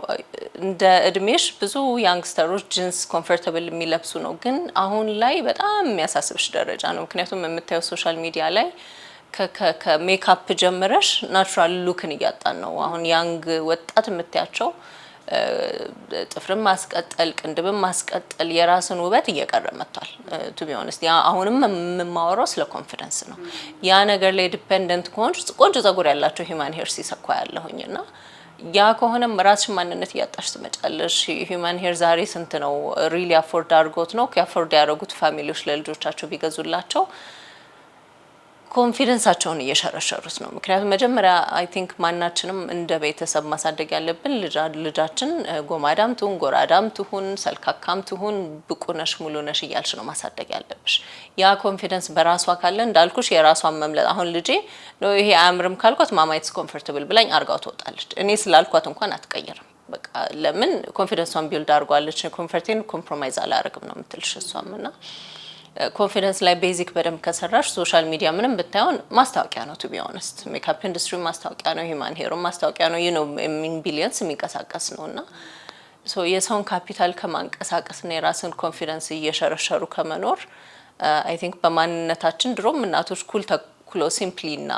እንደ እድሜሽ ብዙ ያንግስተሮች ጂንስ ኮምፎርታብል የሚለብሱ ነው። ግን አሁን ላይ በጣም የሚያሳስብሽ ደረጃ ነው። ምክንያቱም የምታየው ሶሻል ሚዲያ ላይ ከሜካፕ ጀምረሽ ናቹራል ሉክን እያጣን ነው። አሁን ያንግ ወጣት የምታያቸው ጥፍርን ማስቀጠል ቅንድብን ማስቀጠል የራስን ውበት እየቀረ መጥቷል ቱ ቢ ኦነስት ያ አሁንም የምማወራው ስለ ኮንፊደንስ ነው ያ ነገር ላይ ዲፔንደንት ከሆንሽ ቆንጆ ፀጉር ያላቸው ሂማን ሄር ሲሰኳ ያለሁኝና ያ ከሆነም ራስሽን ማንነት እያጣሽ ትመጫለሽ ሂማን ሄር ዛሬ ስንት ነው ሪሊ አፎርድ አድርጎት ነው ከአፎርድ ያደረጉት ፋሚሊዎች ለልጆቻቸው ቢገዙላቸው ኮንፊደንሳቸውን እየሸረሸሩት ነው ምክንያቱም መጀመሪያ አይ ቲንክ ማናችንም እንደ ቤተሰብ ማሳደግ ያለብን ልጃችን ጎማዳም ትሁን ጎራዳም ትሁን ሰልካካም ትሁን ብቁነሽ ሙሉነሽ እያልሽ ነው ማሳደግ ያለብሽ ያ ኮንፊደንስ በራሷ ካለ እንዳልኩሽ የራሷን መምለጥ አሁን ልጄ ነው ይሄ አያምርም ካልኳት ማማ ኢትስ ኮምፎርታብል ብላኝ አርጋው ትወጣለች እኔ ስላልኳት እንኳን አትቀይርም በቃ ለምን ኮንፊደንሷን ቢልድ አርጓለች ኮምፎርቴን ኮምፕሮማይዝ አላረግም ነው የምትልሽ እሷምና ኮንፊደንስ ላይ ቤዚክ በደንብ ከሰራሽ ሶሻል ሚዲያ ምንም ብታዩን ማስታወቂያ ነው ቱ ቢ ኦነስት ሜካፕ ኢንዱስትሪ ማስታወቂያ ነው ሂማን ሄር ማስታወቂያ ነው ዩ ኖ ሚን ቢሊየንስ የሚንቀሳቀስ ነውና ሶ የሰውን ካፒታል ከማንቀሳቀስና የራስን ኮንፊደንስ እየሸረሸሩ ከመኖር አይ ቲንክ በማንነታችን ድሮም እናቶች ኩሎ ሲምፕሊና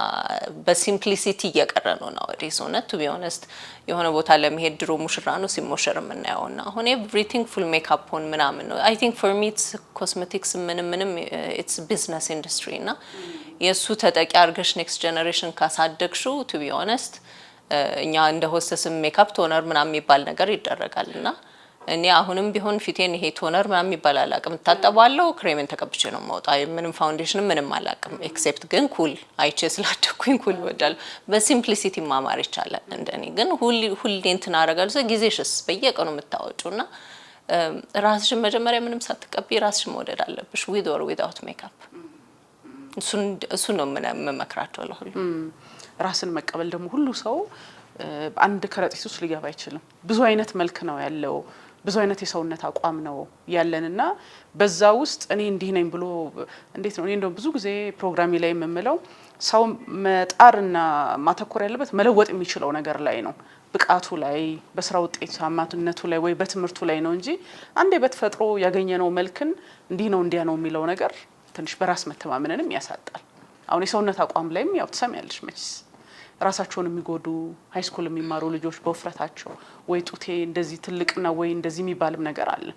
በሲምፕሊሲቲ እየቀረ ነው ናወዴስ ሆነት ቱ ቢ ኦነስት የሆነ ቦታ ለመሄድ ድሮ ሙሽራ ነው ሲሞሸር የምናየውና አሁን ኤቭሪቲንግ ፉል ሜካፕ ሆን ምናምን ነው አይ ቲንክ ፎር ሚ ኢትስ ኮስሜቲክስ ምንም ኢትስ ቢዝነስ ኢንዱስትሪ እና የሱ ተጠቂ አርገሽ ኔክስት ጀነሬሽን ካሳደግሽው ቱ ቢ ኦነስት እኛ እንደ ሆስተስ ሜካፕ ቶነር ምናምን የሚባል ነገር ይደረጋልና እኔ አሁንም ቢሆን ፊቴን ይሄ ቶነር ምናምን የሚባል አላቅም ታጠባለው ክሬምን ተቀብቼ ነው የማወጣው ምንም ፋውንዴሽን ምንም አላቅም ኤክሴፕት ግን ኩል አይቼ ስላደኩኝ ኩል ወዳል በሲምፕሊሲቲ ማማር ይቻላል እንደኔ ግን ሁሌ እንትን አረጋለሁ ጊዜሽስ በየቀኑ የምታወጪውና ራስሽን መጀመሪያ ምንም ሳትቀቢ ራስሽን መውደድ አለብሽ with or without makeup እሱ ነው መመክራቸው ለሁሉ
ራስን መቀበል ደግሞ ሁሉ ሰው አንድ ከረጢት ውስጥ ሊገባ አይችልም ብዙ አይነት መልክ ነው ያለው ብዙ አይነት የሰውነት አቋም ነው ያለንና በዛ ውስጥ እኔ እንዲህ ነኝ ብሎ እንዴት ነው እኔ እንደው ብዙ ጊዜ ፕሮግራሚ ላይ የምምለው ሰው መጣርና ማተኮር ያለበት መለወጥ የሚችለው ነገር ላይ ነው ብቃቱ ላይ በስራ ውጤታማነቱ ላይ ወይ በትምህርቱ ላይ ነው እንጂ አንዴ በተፈጥሮ ያገኘነው መልክን እንዲህ ነው እንዲያ ነው የሚለው ነገር ትንሽ በራስ መተማመንንም ያሳጣል አሁን የሰውነት አቋም ላይም ያው ተሰሚያለሽ መችስ ራሳቸውን የሚጎዱ ሃይ ስኩል የሚማሩ ልጆች በውፍረታቸው ወይ ጡቴ እንደዚህ ትልቅና ወይ እንደዚህ የሚባልም ነገር አለ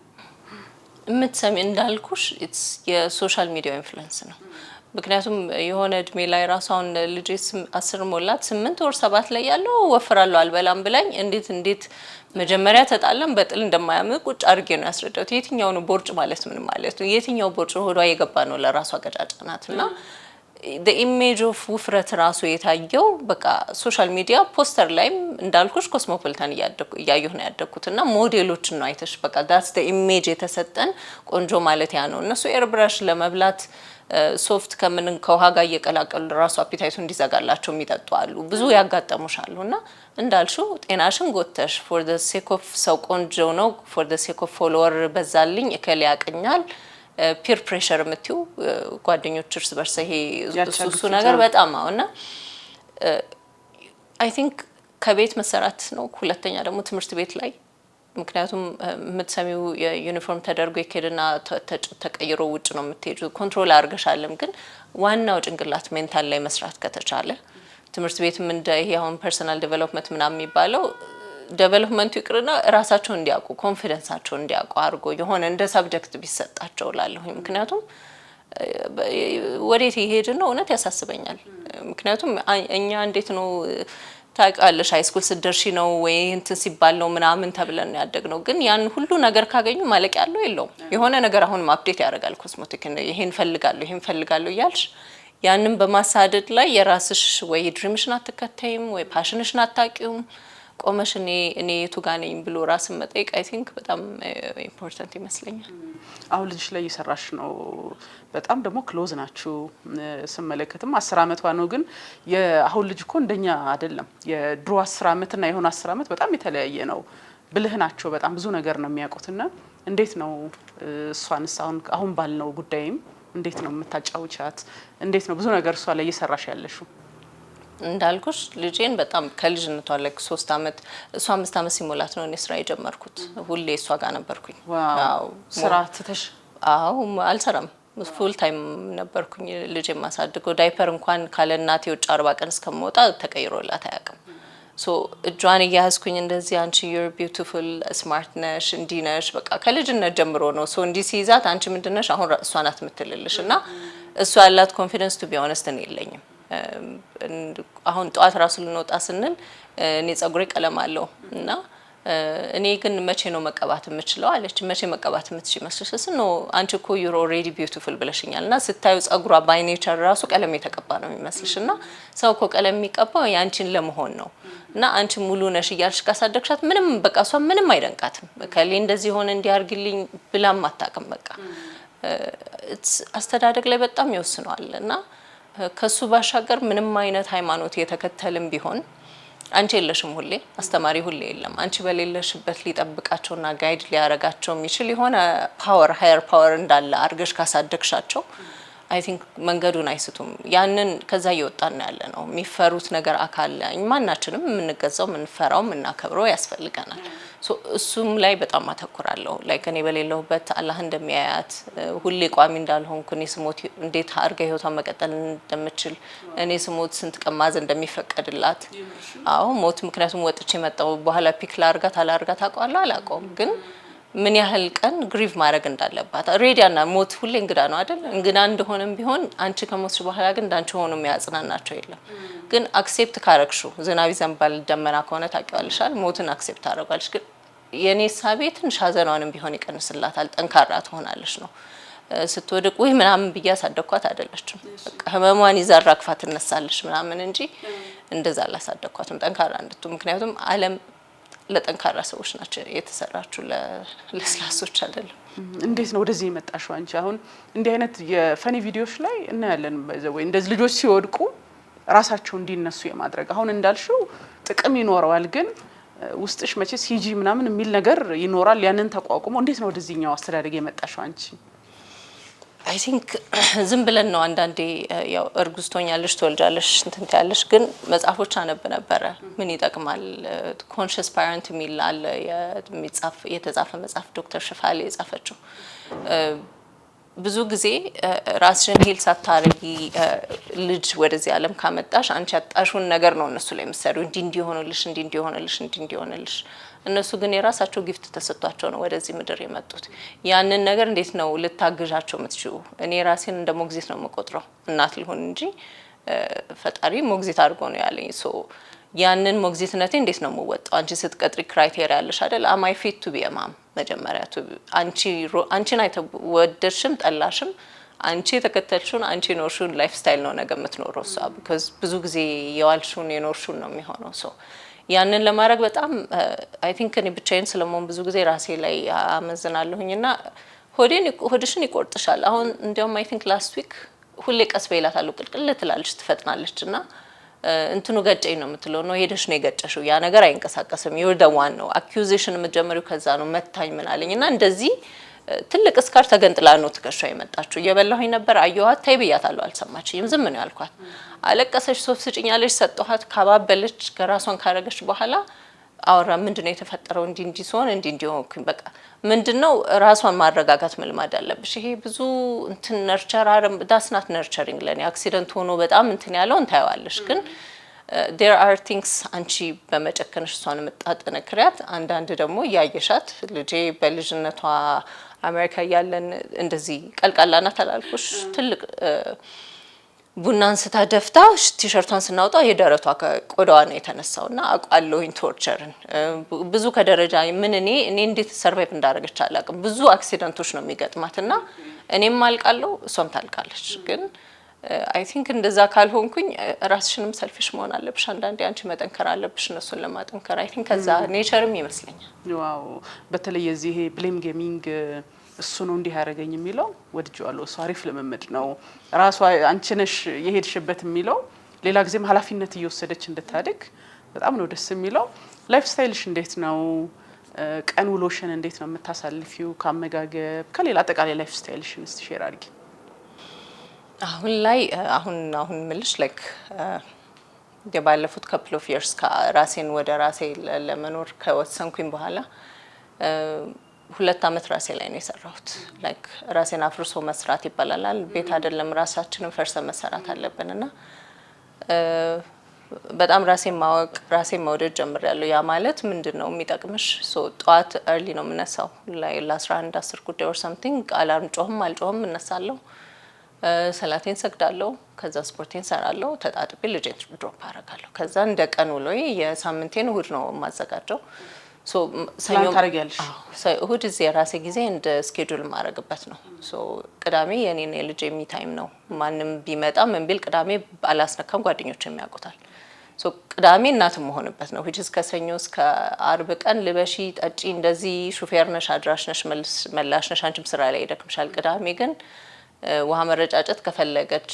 የምትሰሚ እንዳልኩሽ ኢትስ የሶሻል ሚዲያ ኢንፍሉዌንስ ነው ምክንያቱም የሆነ እድሜ ላይ ራሷን ልጅ 10 ሞላት 8 ወር 7 ላይ ያለው ወፍራለሁ አልበላም ብላኝ እንዴት መጀመሪያ ተጣለም በጥል እንደማያምቅ ቁጭ አድርጌ ነው ያስረዳሁት የትኛው ነው ቦርጭ ማለት ምን ማለት ነው የትኛው ቦርጭ ሆዷ የገባ ነው ለራሷ ገጫጫናትና the image of ውፍረት ራሱ የታየው በቃ ሶሻል ሚዲያ ፖስተር ላይም እንዳልኩሽ ኮስሞፖሊታን ያያየሁ ነው ያደኩትና ሞዴሎችን ነው አይተሽ በቃ that's the image የተሰጠን ቆንጆ ማለት ያ ነው እነሱ ኤርብራሽ ለመብላት ሶፍት ከውሃ ጋር እየቀላቀሉ ራሱ አፒታይቱ እንዲዘጋላቸው የሚጠጡ አሉ ብዙ ያጋጠሙሻሉና እንዳልሽው ጤናሽን ጎተሽ for the sake of ሰው ቆንጆ ነው for the sake of follower በዛልኝ እከለ ያቀኛል ፒር ፕሬሸር የምትዩ ጓደኞች እርስ በርስ ይሄ እሱ ነገር በጣም አውና አይ ቲንክ ከቤት መሰራት ነው ሁለተኛ ደግሞ ትምህርት ቤት ላይ ምክንያቱም የምትሰሚው የዩኒፎርም ተደርጎ ይከደና ተቀይሮ ውጭ ነው የምትሄጁ ኮንትሮል አርገሻለም ግን ዋናው ጭንቅላት ሜንታል ላይ መስራት ከተቻለ ትምህርት ቤትም እንደ ይሄ አሁን ፐርሰናል ዴቨሎፕመንት ምናምን የሚባለው ዴቨሎፕመንቱ ይቅርና ራሳቸው እንዲያውቁ ኮንፊደንሳቸው እንዲያውቁ አርጎ የሆነ እንደ ሰብጀክት ቢሰጣቸው ላለሁኝ ምክንያቱም ወዴት ይሄድን ነው እውነት ያሳስበኛል ምክንያቱም እኛ እንዴት ነው ታውቃለሽ ሃይስኩል ስደርሺ ነው ወይ እንትን ሲባል ነው ምናምን ተብለን ያደግነው ግን ያን ሁሉ ነገር ካገኙ ማለቅ ያለው የለውም የሆነ ነገር አሁን አፕዴት ያደርጋል ኮስሞቲክ ይሄን ፈልጋለሁ ያልሽ ያንን በማሳደድ ላይ የራስሽ ወይ ድሪምሽን አትከተይም ወይ ፓሽንሽን አታቂውም ቆመሽ እኔ የቱ ጋር ነኝ ብሎ ራስን መጠየቅ አይ ቲንክ በጣም ኢምፖርታንት ይመስለኛል
አሁን ልጅ ላይ እየሰራሽ ነው በጣም ደግሞ ክሎዝ ናችሁ ስመለከትም 10 አመቷ ነው ግን የአሁን ልጅ እኮ እንደኛ አይደለም የድሮ 10 አመትና የሆነ 10 አመት በጣም የተለያየ ነው ብልህ ናቸው በጣም ብዙ ነገር ነው የሚያውቁትና እንዴት ነው እሷንስ አሁን ባልነው ጉዳይም እንዴት ነው የምታጫውቻት እንዴት ነው ብዙ ነገር እሷ ላይ እየሰራሽ ያለሽው
እንዳልኩሽ ልጄን በጣም ከልጅነቷ ላይ 3 አመት እሷ 5 አመት ሲሞላት ነው እኔ ስራ የጀመርኩት ሁሌ እሷ ጋር ነበርኩኝ
ዋው ስራ ትተሽ
አልሰራም ፉል ታይም ነበርኩኝ ልጄን ማሳደገው ዳይፐር እንኳን ካለ እናቴ ወጭ 40 ቀን እስከምወጣ ተቀይሮላት አያውቅም ሶ እጇን እያያዝኩኝ እንደዚህ አንቺ you're beautiful smart ነሽ እንዲህ ነሽ በቃ ከልጅነት ጀምሮ ነው ሶ እንዲህ ሲይዛት አንቺ ምንድነሽ አሁን እሷ ናት የምትልልሽ እና እሷ ያላት ኮንፊደንስ ቱ ቢ ኦነስት እኔ የለኝም። አሁን ጠዋት ራሱ ልንወጣ ስንል እኔ ጸጉሬ ቀለም አለው እና እኔ ግን መቼ ነው መቀባት የምችለው አለች። መቼ መቀባት የምትችይ መስልሽ ነው አንቺ እኮ you're already beautiful ብለሽኛልና ስታዩ ጸጉሯ ባይ ኔቸር ራሱ ቀለም የተቀባ ነው የሚመስልሽና ሰው እኮ ቀለም የሚቀባው ያንቺን ለመሆን ነው እና አንቺ ሙሉ ነሽ እያልሽ ካሳደግሻት ምንም በቃ እሷ ምንም አይደንቃትም። ከሌ እንደዚህ ሆነ እንዲያርግልኝ ብላም አታውቅም። በቃ አስተዳደግ ላይ በጣም ይወስነዋል እና ከሱ ባሻገር ምንም አይነት ሃይማኖት የተከተልም ቢሆን አንቺ የለሽም ሁሌ አስተማሪ ሁሌ የለም። አንቺ በሌለሽበት ሊጠብቃቸውና ጋይድ ሊያረጋቸው የሚችል የሆነ ፓወር ሃየር ፓወር እንዳለ አርገሽ ካሳደግሻቸው አይ ቲንክ መንገዱን አይስቱም። ያንን ከዛ እየወጣን ያለ ነው። የሚፈሩት ነገር አካል ማናችንም የምንገዛው የምንፈራው የምናከብረው ያስፈልገናል። ሶ እሱም ላይ በጣም አተኩራለሁ። ላይክ እኔ በሌለሁበት አላህ እንደሚያያት ሁሌ ቋሚ እንዳልሆንኩ እኔ ስሞት እንዴት አርጋ ህይወቷን መቀጠል እንደምችል እኔ ስሞት ስንት ቀማዝ እንደሚፈቀድላት አዎ ሞት ምክንያቱም ወጥቼ መጣው በኋላ ፒክ ላርጋት አላርጋት አውቀዋለሁ አላውቀውም ግን ምን ያህል ቀን ግሪቭ ማድረግ እንዳለባት ሬዲያና ሞት ሁሌ እንግዳ ነው አይደል? እንግዳ እንደሆነም ቢሆን አንቺ ከሞትሽ በኋላ ግን እንዳንቺ ሆኖ የሚያጽናናቸው የለም። ግን አክሴፕት ካረግሹ ዝናብ ይዘንባል ደመና ከሆነ ታውቂዋለሻል ሞትን አክሴፕት ታረጋለሽ። ግን የኔ ሳቤ ትንሽ ሀዘኗንም ቢሆን ይቀንስላታል፣ ጠንካራ ትሆናለች ነው። ስትወድቅ ወይ ምናምን ብዬ አሳደግኳት አይደለችም። በቃ ህመሟን ይዛ ራግፋ ትነሳለች ምናምን እንጂ እንደዛ አላሳደግኳትም ጠንካራ እንድትሆን። ምክንያቱም ዓለም ለጠንካራ ሰዎች ናቸው የተሰራችሁ ለስላሶች አይደለም።
እንዴት ነው ወደዚህ የመጣሽው አንቺ? አሁን እንዲህ አይነት የፈኒ ቪዲዮዎች ላይ እናያለን ወይ እንደዚህ ልጆች ሲወድቁ ራሳቸው እንዲነሱ የማድረግ አሁን እንዳልሽው ጥቅም ይኖረዋል ግን ውስጥሽ መቼስ ሂጂ ምናምን የሚል ነገር ይኖራል። ያንን ተቋቁሞ እንዴት ነው ወደዚህኛው አስተዳደግ የመጣሽው አንቺ?
አይ ቲንክ ዝም ብለን ነው አንዳንዴ ያው እርጉዝ ትሆኛለሽ ትወልጃለሽ እንትን ትያለሽ። ግን መጽሐፎች አነብ ነበረ ምን ይጠቅማል ኮንሺየስ ፓረንት የሚል አለ የተጻፈ መጽሐፍ ዶክተር ሽፋሌ የጻፈችው። ብዙ ብዙ ጊዜ ራስሽን ሂል ሳታረጊ ልጅ ወደዚህ ዓለም ካመጣሽ አንቺ ያጣሽውን ነገር ነው እነሱ ላይ የምትሰሪው። እንዲሆነልሽ እንዲሆነልሽ እነሱ ግን የራሳቸው ጊፍት ተሰጥቷቸው ነው ወደዚህ ምድር የመጡት። ያንን ነገር እንዴት ነው ልታግዣቸው የምትችሉ? እኔ ራሴን እንደ ሞግዚት ነው የምቆጥረው። እናት ልሆን እንጂ ፈጣሪ ሞግዚት አድርጎ ነው ያለኝ። ሶ ያንን ሞግዚትነቴ እንዴት ነው የምወጣው? አንቺ ስትቀጥሪ ክራይቴሪያ አለሽ አይደል? አማይ ፊት ቱ ቢ ማም መጀመሪያ አንቺን አይተወደድሽም ጠላሽም አንቺ የተከተልሽውን አንቺ ኖርሽውን ላይፍ ስታይል ነው ነገ የምትኖረው እሷ። ቢኮዝ ብዙ ጊዜ የዋልሽውን የኖርሽውን ነው የሚሆነው። ሶ ያንን ለማድረግ በጣም አይ ቲንክ እኔ ብቻዬን ስለመሆን ብዙ ጊዜ ራሴ ላይ አመዝናለሁኝና ሆድሽን ይቆርጥሻል። አሁን እንዲያውም አይ ቲንክ ላስት ዊክ ሁሌ ቀስ በይላታለሁ ቅልቅል ትላለች ትፈጥናለች እና እንትኑ ገጨኝ ነው የምትለው ነው ሄደሽ ነው የገጨሽው ያ ነገር አይንቀሳቀስም you're the one ነው አኪዩዜሽን የምትጀምሪው ከዛ ነው መታኝ ምን አለኝና እንደዚህ ትልቅ እስካር ተገንጥላ ነው ትከሻ የመጣችው። እየበላሁኝ ነበር አየኋት ታይ ብያታለሁ አልሰማችኝም ዝም ነው ያልኳት። አለቀሰች ሶፍ ስጭኛለች ሰጠኋት ካባበለች ከራሷን ካረገች በኋላ አወራ ምንድነው የተፈጠረው እንዲ ሲሆን እንዲሆንኩኝ በቃ ምንድነው ራሷን ማረጋጋት መልማድ አለብሽ። ይሄ ብዙ እንትን ነርቸር አረም ዳስናት ነርቸሪንግ ለኔ አክሲደንት ሆኖ በጣም እንትን ያለው እንታይዋለሽ ግን there are things አንቺ በመጨከንሽ እሷን የምታጠነክሪያት አንዳንድ ደግሞ ያየሻት ልጄ በልጅነቷ አሜሪካ ያለን እንደዚህ ቀልቃላና ተላልኩሽ ትልቅ ቡናን ስታደፍታ ቲሸርቷን ስናውጣ የደረቷ ቆዳዋ ነው የተነሳውና አቋለሁኝ ቶርቸርን ብዙ ከደረጃ ምን እኔ እንዴት ሰርቫይቭ እንዳደረገች አላውቅም። ብዙ አክሲደንቶች ነው የሚገጥማትና እኔም አልቃለሁ እሷም ታልቃለች። ግን አይ ቲንክ እንደዛ ካልሆንኩኝ ራስሽንም ሰልፊሽ መሆን አለብሽ። አንዳንዴ አንቺ መጠንከር አለብሽ እነሱን ለማጠንከር። አይ ቲንክ ከዛ ኔቸርም ይመስለኛል።
ዋው በተለይ እዚህ ብሌም ጌሚንግ እሱ ነው እንዲህ ያደረገኝ የሚለው ወድጄዋለሁ። እሱ አሪፍ ልምምድ ነው። ራሷ አንቺ ነሽ የሄድሽበት የሚለው ሌላ ጊዜም ኃላፊነት እየወሰደች እንድታድግ በጣም ነው ደስ የሚለው። ላይፍ ስታይልሽ እንዴት ነው? ቀን ውሎሽን እንዴት ነው የምታሳልፊው? ካመጋገብ ከሌላ አጠቃላይ ላይፍ ስታይልሽን እስቲ ሼር አድርጊ።
አሁን ላይ አሁን ምልሽ ላይክ የባለፉት ካፕል ኦፍ ይርስ ራሴን ወደ ራሴ ለመኖር ከወሰንኩኝ በኋላ 2 አመት ራሴ ላይ ነው የሰራሁት። ላይክ ራሴን አፍርሶ መስራት ይባላል። ቤት አይደለም ራሳችንን ፈርሰ መሰራት አለብንና በጣም ራሴን ማወቅ ራሴን መውደድ ጀምሬያለሁ። ያ ማለት ምንድነው የሚጠቅምሽ? ጠዋት early ነው የምነሳው ለ11 10 ጉዳይ or something አላርም ጮህም አልጮህም እነሳለሁ። ሰላቴን ሰግዳለሁ። ከዛ ስፖርቴን ሰራለሁ። ተጣጥቤ ልጄን ድሮፕ አደርጋለሁ። ከዛ እንደ ቀን ውሎዬ የሳምንቴን እሁድ ነው የማዘጋጀው።
ሰኞ ታረጋለሽ?
እሁድ እዚህ የራሴ ጊዜ እንደ ስኬጁል ማረግበት ነው። ቅዳሜ የኔና የልጄ ሚ ታይም ነው። ማንም ቢመጣ ምን ቢል ቅዳሜ አላስነካም፣ ጓደኞቼ የሚያውቁታል። ቅዳሜ እናት መሆንበት ነው። which is ከሰኞ እስከ አርብ ቀን ልበሺ፣ ጠጪ፣ እንደዚህ ሹፌር ነሽ፣ አድራሽ ነሽ፣ መላሽ ነሽ፣ አንቺም ስራ ላይ ይደክምሻል። ቅዳሜ ግን ውሃ መረጫጨት ከፈለገች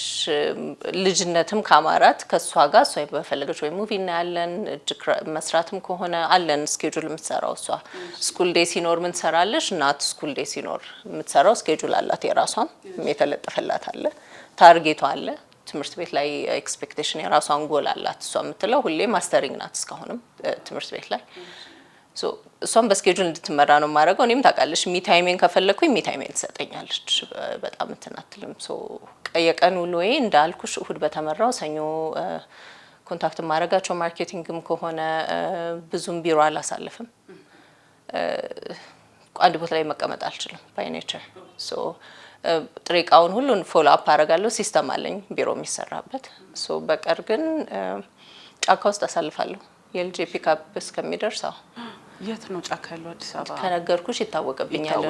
ልጅነትም ካማራት ከሷ ጋር እሷ በፈለገች ወይ ሙቪ እናያለን፣ እጅግ መስራትም ከሆነ አለን ስኬጁል የምትሰራው እሷ። ስኩል ዴይ ሲኖር ምን ትሰራለሽ? እናት ስኩል ዴይ ሲኖር የምትሰራው ስኬጁል አላት፣ የራሷም የተለጠፈላት አለ፣ ታርጌቷ አለ። ትምህርት ቤት ላይ ኤክስፔክቴሽን የራሷን ጎል አላት። እሷ የምትለው ሁሌ ማስተሪንግ ናት እስካሁንም ትምህርት ቤት ላይ እሷም በስኬጁል እንድትመራ ነው የማደርገው። እኔም ታውቃለሽ ሚ ታይሜን ከፈለኩኝ ሚ ታይሜን ትሰጠኛለች። በጣም እንትናትልም የቀን ውሎዬ እንዳልኩሽ እሁድ በተመራው ሰኞ ኮንታክት ማድረጋቸው ማርኬቲንግም ከሆነ ብዙም ቢሮ አላሳልፍም። አንድ ቦታ ላይ መቀመጥ አልችልም ባይ ኔቸር። ጥሬ እቃውን ሁሉን ፎሎ አፕ አደርጋለሁ። ሲስተም አለኝ ቢሮ የሚሰራበት። በቀር ግን ጫካ ውስጥ አሳልፋለሁ የልጄ ፒክአፕ እስከሚደርሰው።
የት ነው ጫካ ያለው? አዲስ አበባ
ከነገርኩሽ ይታወቅብኛል።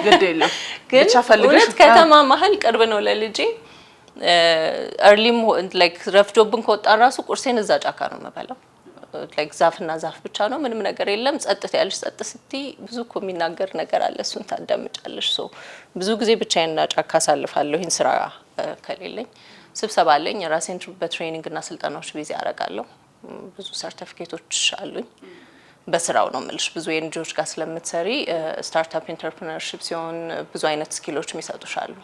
ግድ የለም
ግን ሁለት ከተማ መሀል ቅርብ ነው ለልጄ። early like ረፍዶብን ከወጣን ራሱ ቁርሴን እዛ ጫካ ነው የምበላው። like ዛፍና ዛፍ ብቻ ነው፣ ምንም ነገር የለም። ጸጥታ ያለሽ ጸጥ ስትይ ብዙ እኮ የሚናገር ነገር አለ፣ እሱን ታዳምጫለሽ። ብዙ ጊዜ ብቻዬን ጫካ አሳልፋለሁ። ይሄን ስራ ከሌለኝ ስብሰባ አለኝ። ራሴን በትሬኒንግ እና ስልጠናዎች ቢዚ አደርጋለሁ። ብዙ ሰርቲፊኬቶች አሉኝ። በስራው ነው የምልሽ። ብዙ የኤንጂኦዎች ጋር ስለምትሰሪ ስታርታፕ ኢንተርፕረነርሺፕ ሲሆን ብዙ አይነት ስኪሎች የሚሰጡሻሉ።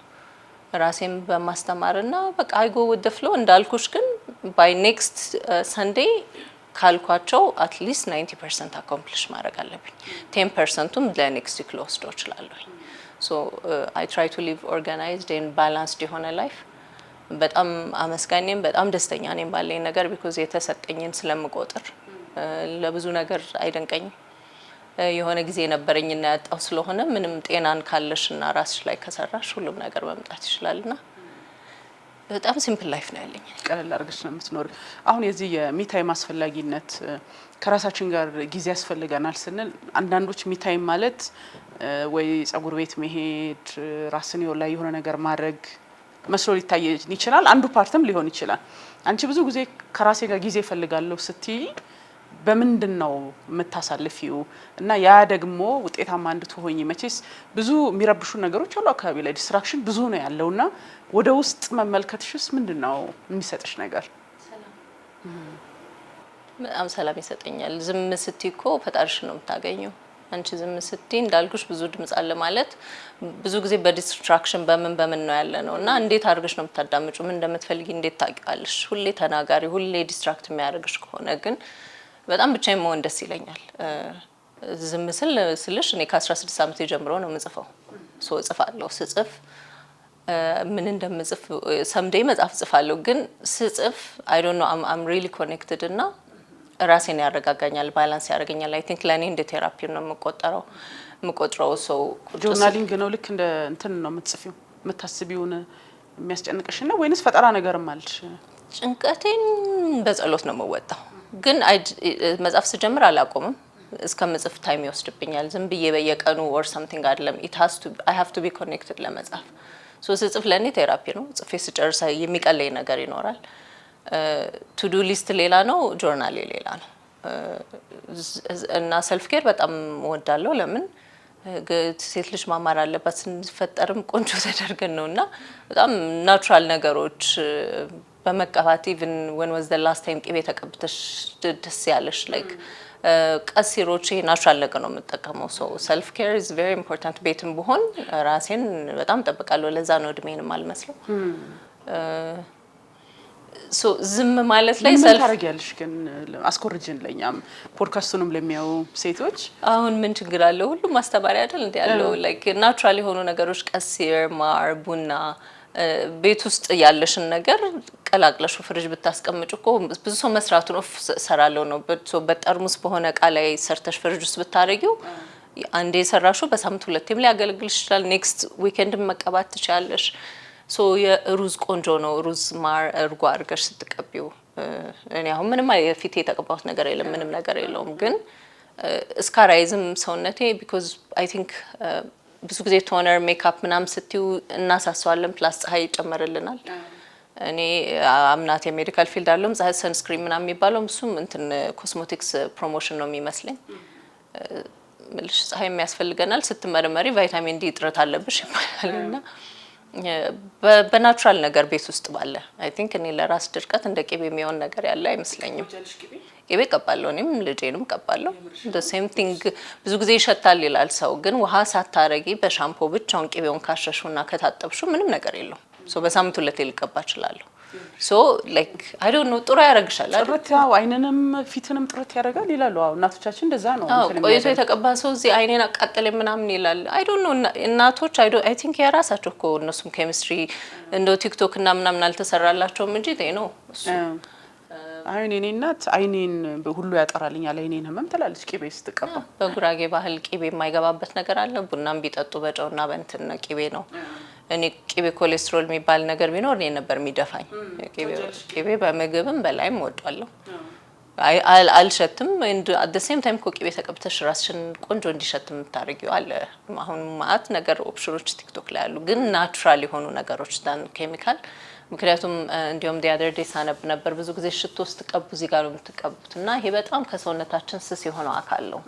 ራሴን በማስተማርና በቃ አይጎ with the flow እንዳልኩሽ። ግን ባይ ኔክስት ሰንዴይ ካልኳቸው አትሊስት 90% አኮምፕሊሽ ማድረግ አለብኝ። 10%ቱም ለኔክስት ዊክ ልወስደው እችላለሁ። አይ ትራይ ቱ ሊቭ ኦርጋናይዝድ ኤንድ ባላንስድ የሆነ ላይፍ። በጣም አመስጋኝም በጣም ደስተኛ ነኝ ባለኝ ነገር ቢኮዝ የተሰጠኝን ስለምቆጥር ለብዙ ነገር አይደንቀኝም። የሆነ ጊዜ ነበረኝና ያጣው ስለሆነ ምንም ጤናን ካለሽና ራስሽ ላይ ከሰራሽ ሁሉም ነገር መምጣት ይችላልና በጣም ሲምፕል ላይፍ ነው ያለኝ።
ቀለል አድርገሽ ነው የምትኖር። አሁን የዚህ የሚታይም አስፈላጊነት ከራሳችን ጋር ጊዜ ያስፈልገናል ስንል አንዳንዶች ሚታይም ማለት ወይ ጸጉር ቤት መሄድ፣ ራስን ላይ የሆነ ነገር ማድረግ መስሎ ሊታይ ይችላል። አንዱ ፓርትም ሊሆን ይችላል። አንቺ ብዙ ጊዜ ከራሴ ጋር ጊዜ እፈልጋለሁ ስትይ በምንድን ነው የምታሳልፊው? እና ያ ደግሞ ውጤታማ እንድትሆኚ መቼስ ብዙ የሚረብሹ ነገሮች አሉ አካባቢ ላይ ዲስትራክሽን ብዙ ነው ያለውና ወደ ውስጥ መመልከትሽስ ምንድን ነው የሚሰጥሽ ነገር?
በጣም ሰላም ይሰጠኛል። ዝም ስትይ እኮ ፈጣሪሽ ነው የምታገኘው። አንቺ ዝም ስትይ እንዳልኩሽ ብዙ ድምጽ አለ ማለት ብዙ ጊዜ በዲስትራክሽን በምን ነው ያለ ነው እና እንዴት አድርገሽ ነው የምታዳምጩ? ምን እንደምትፈልጊ እንዴት ታውቂዋለሽ? ሁሌ ተናጋሪ ሁሌ ዲስትራክት የሚያደርግሽ ከሆነ ግን በጣም ብቻዬን መሆን ደስ ይለኛል። ዝም ስልሽ እኔ ከ16 ዓመት ጀምሮ ነው የምጽፈው። እጽፋለሁ። ስጽፍ ምን እንደምጽፍ ሰምዴይ መጽሐፍ ጽፋለሁ። ግን ስጽፍ አይ ዶንት ኖ አም ሪሊ ኮኔክትድ እና ራሴን ያረጋጋኛል፣ ባላንስ ያደርገኛል። አይ ቲንክ ለኔ እንደ ቴራፒ ነው የምቆጥረው።
ጆርናሊንግ ነው ልክ እንደ እንትን ነው የምትጽፊው? የምታስቢውን የሚያስጨንቅሽ ነው ወይንስ ፈጠራ ነገርም አለሽ? ጭንቀቴን
በጸሎት ነው የምወጣው። ግን መጽሐፍ ስጀምር አላቆምም። እስከምጽፍ ታይም ይወስድብኛል። ዝም ብዬ በየቀኑ or something አይደለም። I have to be connected ለመጻፍ። ስጽፍ ለኔ ቴራፒ ነው። ጽፌ ስጨርስ የሚቀለኝ ነገር ይኖራል። ቱ ዱ ሊስት ሌላ ነው፣ ጆርናል ሌላ ነው። እና ሰልፍ ኬር በጣም እወዳለሁ። ለምን ሴት ልጅ ማማር አለባት። ስንፈጠርም ቆንጆ ተደርገን ነውና በጣም ናቹራል ነገሮች በመቀባት even when was the last time ቅቤ ተቀብተሽ ደስ ያለሽ like ቀሲሮች ናቹራል ነገር ነው የምጠቀመው። ሰልፍ ኬር is very important። ቤትም ብሆን ራሴን በጣም ጠብቃለሁ። ለዛ ነው እድሜንም አልመስለው። ዝም ማለት ላይ
ሰልፍ ታረጋለሽ። ግን አስኮርጅን ለኛም ፖድካስቱንም ለሚያዩ ሴቶች
አሁን ምን ችግር አለ? ሁሉም ማስተባሪያ አይደል እንዴ ያለው like ናቹራል የሆኑ ነገሮች ቀሲር፣ ማር፣ ቡና ቤት ውስጥ ያለሽን ነገር ቀላቅለሽ ፍሪጅ ብታስቀምጭ እኮ ብዙ ሰው መስራቱ ነው ሰራለው ነው በጠርሙስ በሆነ እቃ ላይ ሰርተሽ ፍሪጅ ውስጥ ብታረጊው አንዴ ሰራሹ በሳምንት ሁለቴም ሊያገለግልሽ ይችላል። ኔክስት ዊኬንድ መቀባት ትችላለሽ። ሶ የሩዝ ቆንጆ ነው። ሩዝ ማር እርጎ አድርገሽ ስትቀቢው እኔ አሁን ምንም የፊቴ የተቀባሁት ነገር የለም፣ ምንም ነገር የለውም። ግን እስካራይዝም ሰውነቴ ቢኮዝ አይ ቲንክ ብዙ ጊዜ ቶነር ሜካፕ ምናምን ስትዩ እናሳሰዋለን፣ ፕላስ ፀሐይ ይጨመርልናል። እኔ አምናት የሜዲካል ፊልድ አለውም ፀሐይ ሰንስክሪን ምናምን የሚባለው እሱም እንትን ኮስሞቲክስ ፕሮሞሽን ነው የሚመስለኝ። ምልሽ ፀሐይ የሚያስፈልገናል። ስትመረመሪ ቫይታሚን ዲ እጥረት አለብሽ ይባላልና በናቹራል ነገር ቤት ውስጥ ባለ አይ ቲንክ እኔ ለራስ ድርቀት እንደ ቅቤ የሚሆን ነገር ያለ አይመስለኝም። ቅቤ ቀባለሁ፣ እኔም ልጄንም ቀባለሁ። the same thing ብዙ ጊዜ ይሸታል ይላል ሰው፣ ግን ውሃ ሳታረጊ በሻምፖ ብቻውን ቅቤውን ካሸሹና ከታጠብሹ ምንም ነገር የለውም። ሶ በሳምንት ሁለቴ ልቀባ እችላለሁ። ሶ ላይክ አይ ዶንት ኖ ጥሩ ያረግሻል አይደል?
ጥርት ያው አይንንም ፊትንም ጥርት ያደርጋል ይላሉ። አዎ እናቶቻችን እንደዛ ነው።
ቆይቶ የተቀባ ሰው እዚህ አይኔን አቃጠለኝ ምናምን ይላል። አይ ዶንት ኖ እናቶች አይ ቲንክ የራሳቸው እኮ እነሱም ኬሚስትሪ እንደው ቲክቶክ እና ምናምን አልተሰራላቸውም እንጂ ነው እሱ።
አይኔ እናት አይኔን ሁሉ ያጠራልኛል አይኔን ህመም ትላለች ቅቤ ስትቀባ።
በጉራጌ ባህል ቅቤ የማይገባበት ነገር አለ? ቡናም ቢጠጡ በጨውና በእንትን ቅቤ ነው። እኔ ቅቤ ኮሌስትሮል የሚባል ነገር ቢኖር እኔ ነበር የሚደፋኝ። ቅቤ በምግብም በላይም ወጣለሁ። አልሸትም። at the same time ቅቤ ተቀብተሽ ራስሽን ቆንጆ እንዲሸት የምታረጊው አለ። አሁን ማአት ነገር ኦፕሽኖች ቲክቶክ ላይ አሉ፣ ግን ናቹራል የሆኑ ነገሮች ዳን ኬሚካል። ምክንያቱም እንዲሁም the other day ሳነብ ነበር ብዙ ጊዜ ሽቶ ስትቀቡ እዚህ ጋር ነው የምትቀቡት እና ይሄ በጣም ከሰውነታችን ስስ የሆነው አካል ነው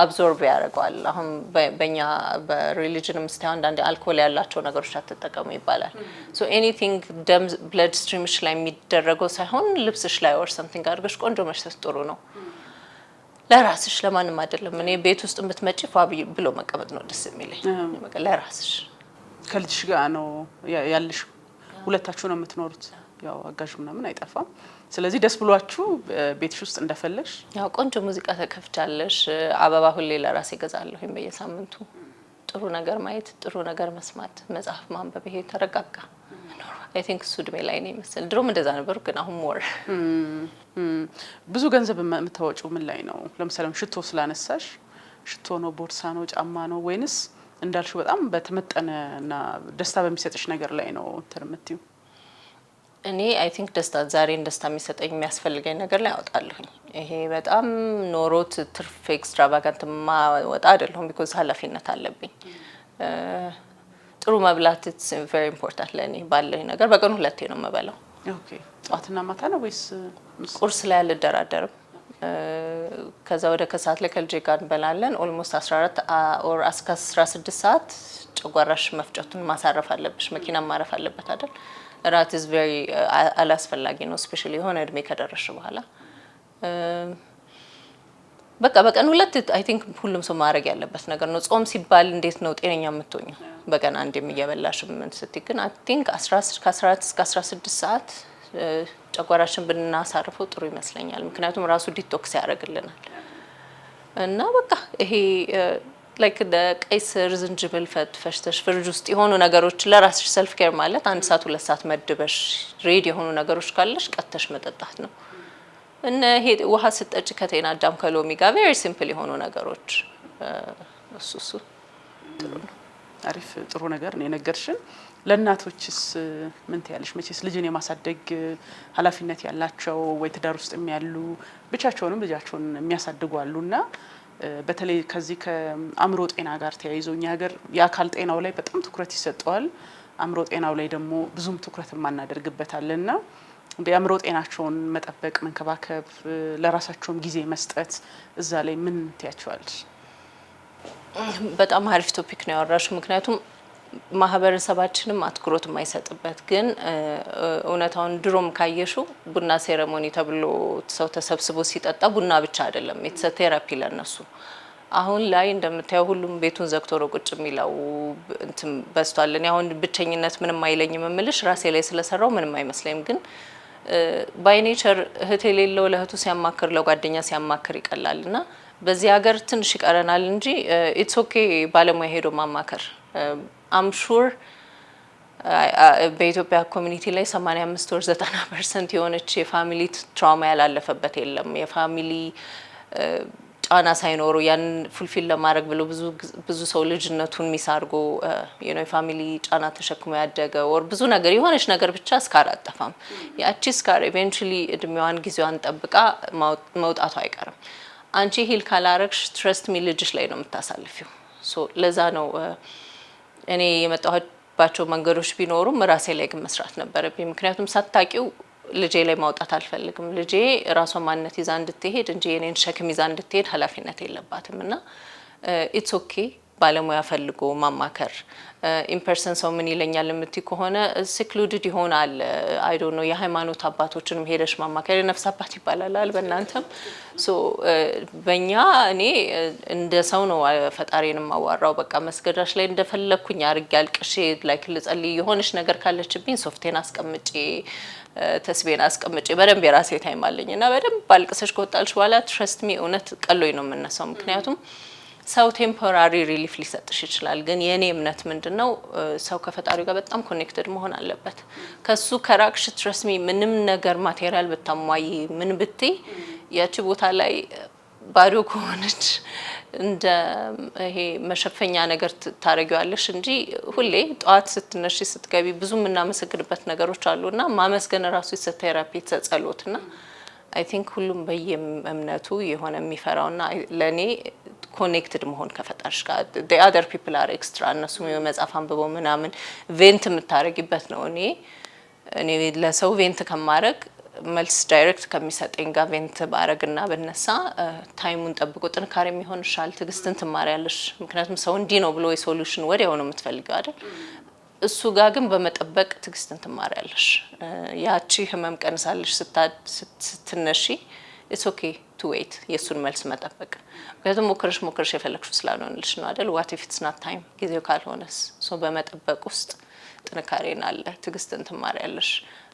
አብዞርብ ያደርገዋል። አሁን በእኛ በሪሊጅንም ስታዩ አንዳንዴ አልኮል ያላቸው ነገሮች አትጠቀሙ ይባላል። ሶ ኤኒቲንግ ደም ብለድ ስትሪምሽ ላይ የሚደረገው ሳይሆን ልብስሽ ላይ or something አድርገሽ ቆንጆ መሽተት ጥሩ ነው። ለራስሽ ለማንም አይደለም። እኔ ቤት ውስጥ የምትመጪ ፏ ብሎ መቀመጥ ነው ደስ የሚለኝ። ለራስሽ
ከልጅሽ ጋር ነው ያልሽ፣ ሁለታችሁ ነው የምትኖሩት። ያው አጋዥ ምናምን አይጠፋም። ስለዚህ ደስ ብሏችሁ ቤትሽ ውስጥ እንደፈለሽ
ያው ቆንጆ ሙዚቃ ተከፍቻለሽ። አበባ ሁሌ ለራሴ እገዛለሁ በየሳምንቱ። ጥሩ ነገር ማየት፣ ጥሩ ነገር መስማት፣ መጽሐፍ ማንበብ፣ ይሄ ተረጋጋ አይ ቲንክ እሱ እድሜ ላይ ነው ይመስል። ድሮም እንደዛ ነበር፣ ግን አሁን ሞር
ብዙ ገንዘብ የምታወጪው ምን ላይ ነው? ለምሳሌ ሽቶ ስላነሳሽ ሽቶ ነው፣ ቦርሳ ነው፣ ጫማ ነው ወይንስ እንዳልሽው በጣም በተመጠነና ደስታ በሚሰጥሽ ነገር ላይ ነው ተርምቲው?
እኔ አይ ቲንክ ዛሬን ደስታ የሚሰጠኝ የሚያስፈልገኝ ነገር ላይ አወጣለሁኝ። ይሄ በጣም ኖሮት ትርፍ ኤክስትራቫጋንት ማወጣ አይደለም፣ ቢኮዝ ኃላፊነት አለብኝ። ጥሩ መብላት ኢትስ ቬሪ ኢምፖርታንት ለኔ። ባለኝ ነገር በቀን 2 ነው የምበላው።
ኦኬ ጧትና ማታ ነው ወይስ
ቁርስ ላይ አልደራደርም። ከዛ ወደ ከሰዓት ላይ ከልጄ ጋር እንበላለን። ኦልሞስት 14 ኦር 16 ሰዓት ጨጓራሽ መፍጨቱን ማሳረፍ አለብሽ። መኪና ማረፍ አለበት አይደል? ራት ኢዝ ቬሪ አላስፈላጊ ነው፣ ስፔሻሊ የሆነ እድሜ ከደረሽ በኋላ። በቃ በቀን 2 አይ ቲንክ ሁሉም ሰው ማድረግ ያለበት ነገር ነው። ጾም ሲባል እንዴት ነው ጤነኛ የምትሆኚው? በቀን አንድ የሚየበላሽ ምን ስትይ ግን አይ ቲንክ ከ14 እስከ 16 ሰዓት ጨጓራችን ብናሳርፈው ጥሩ ይመስለኛል። ምክንያቱም ራሱ ዲቶክስ ያደርግልናል። እና በቃ ይሄ ላይክ ቀይ ስር፣ ዝንጅብል ፈጭተሽ ፍሪጅ ውስጥ የሆኑ ነገሮች ለራስሽ ሰልፍ ኬር ማለት 1 ሰዓት 2 ሰዓት መድበሽ ሬዲ የሆኑ ነገሮች ካለሽ ቀጥተሽ መጠጣት ነው። እና ይሄ ውሃ ስጠጭ ከቴና አዳም ከሎሚ ጋር ቬሪ ሲምፕል የሆኑ ነገሮች እሱ ጥሩ ነው።
አሪፍ ጥሩ ነገር ነው የነገርሽን። ለእናቶችስ ምን ትያለሽ? መቼስ ልጅን የማሳደግ ኃላፊነት ያላቸው ወይ ትዳር ውስጥ የሚያሉ ብቻቸውንም ልጃቸውን የሚያሳድጉ አሉና በተለይ ከዚህ ከአእምሮ ጤና ጋር ተያይዞ እኛ ሀገር የአካል ጤናው ላይ በጣም ትኩረት ይሰጠዋል። አእምሮ ጤናው ላይ ደግሞ ብዙም ትኩረት የማናደርግበታልና የአእምሮ ጤናቸውን መጠበቅ፣ መንከባከብ፣ ለራሳቸውም ጊዜ መስጠት እዛ ላይ ምን ትያቸዋለሽ?
በጣም አሪፍ ቶፒክ ነው ያወራሽው። ምክንያቱም ማህበረሰባችንም አትኩሮት የማይሰጥበት ግን እውነታውን ድሮም ካየሹ ቡና ሴሬሞኒ ተብሎ ሰው ተሰብስቦ ሲጠጣ ቡና ብቻ አይደለም፣ ኢትስ ቴራፒ ለነሱ። አሁን ላይ እንደምታየው ሁሉም ቤቱን ዘግቶ ነው ቁጭ የሚለው እንትን በዝቷል። እኔ አሁን ብቸኝነት ምንም አይለኝም የምልሽ ራሴ ላይ ስለሰራው ምንም አይመስለኝም። ግን ባይ ኔቸር እህት የሌለው ለእህቱ ሲያማክር ለጓደኛ ሲያማክር ይቀላልና በዚህ ሀገር ትንሽ ይቀረናል እንጂ ኢትስ ኦኬ ባለሙያ ሄዶ ማማከር። አም ሹር በኢትዮጵያ ኮሚኒቲ ላይ 85 ወር 90% የሆነች የፋሚሊ ትራውማ ያላለፈበት የለም። የፋሚሊ ጫና ሳይኖሩ ያን ፉልፊል ለማድረግ ብሎ ብዙ ሰው ልጅነቱን ሚስ አድርጎ የፋሚሊ ጫና ተሸክሞ ያደገ ወር ብዙ ነገር የሆነች ነገር ብቻ ስካር አጠፋም። ያቺ ስካር ኢቬንቹሊ እድሜዋን ጊዜዋን ጠብቃ መውጣቱ አይቀርም። አንቺ ሂል ካላረግሽ ትረስት ሚ ልጅሽ ላይ ነው የምታሳልፊው። ለዛ ነው እኔ የመጣሁባቸው መንገዶች ቢኖሩም ራሴ ላይ ግን መስራት ነበረብኝ። ምክንያቱም ሳታቂው ልጄ ላይ ማውጣት አልፈልግም። ልጄ ራሷን ማንነት ይዛ እንድትሄድ እንጂ የኔን ሸክም ይዛ እንድትሄድ ኃላፊነት የለባትም። እና ኢትስ ኦኬ ባለሙያ ፈልጎ ማማከር። ኢምፐርሰን ሰው ምን ይለኛል የምትይ ከሆነ ሲክሉድድ ይሆናል። አይ ዶንት ኖ የሃይማኖት አባቶችንም ሄደሽ ማማከር የነፍስ አባት ይባላል በእናንተም። በእኛ እኔ እንደ ሰው ነው ፈጣሪን ማዋራው። በቃ መስገዳሽ ላይ እንደፈለኩኝ አርጌ አልቅሼ ላይክ ልጸልይ የሆነች ነገር ካለችብኝ ሶፍቴን አስቀምጬ ተስቤን አስቀምጬ በደንብ የራሴ ታይም አለኝ እና በደንብ አልቅሰሽ ከወጣልሽ በኋላ ትረስት ሚ እውነት ቀሎኝ ነው የምነሳው። ምክንያቱም ሰው ቴምፖራሪ ሪሊፍ ሊሰጥሽ ይችላል። ግን የኔ እምነት ምንድነው ሰው ከፈጣሪው ጋር በጣም ኮኔክትድ መሆን አለበት። ከሱ ከራቅሽ ትረስት ሚ ምንም ነገር ማቴሪያል ብታሟይ ምን ብትይ ያቺ ቦታ ላይ ባዶ ከሆነች እንደ ይሄ መሸፈኛ ነገር ታረጊዋለሽ እንጂ ሁሌ ጧት ስትነሺ ስትገቢ ብዙ የምናመሰግንበት ነገሮች አሉና ማመስገን ራሱ ቴራፒ ጸሎትና አይ ቲንክ ሁሉም በየእምነቱ የሆነ የሚፈራውና ለኔ ኮኔክትድ መሆን ከፈጣሪሽ ጋር the other people are extra እነሱም የመጽሐፍ አንብበው ምናምን ቬንት የምታረጊበት ነው። እኔ ለሰው ቬንት ከማረግ መልስ ዳይሬክት ከሚሰጠኝ ጋር ቬንት ባረግና በነሳ ታይሙን ጠብቆ ጥንካሬ የሚሆንሻል። ትግስትን ትማሪያለሽ። ምክንያቱም ሰው እንዲህ ነው ብሎ የሶሉሽን ወዲያው ነው የምትፈልገው አይደል? እሱ ጋር ግን በመጠበቅ ትግስትን ትማሪያለሽ። ያቺ ህመም ቀንሳለሽ ስትነሺ ኢትስ ኦኬ ቱ ዌይት የሱን መልስ መጠበቅ። ምክንያቱም ሞክረሽ የፈለግሽው ስላልሆነልሽ ነው አይደል? ዋት ኢፍ ኢትስ ናት ታይም ጊዜው ካልሆነስ። በመጠበቅ ውስጥ ጥንካሬን አለ። ትግስትን ትማሪያለሽ።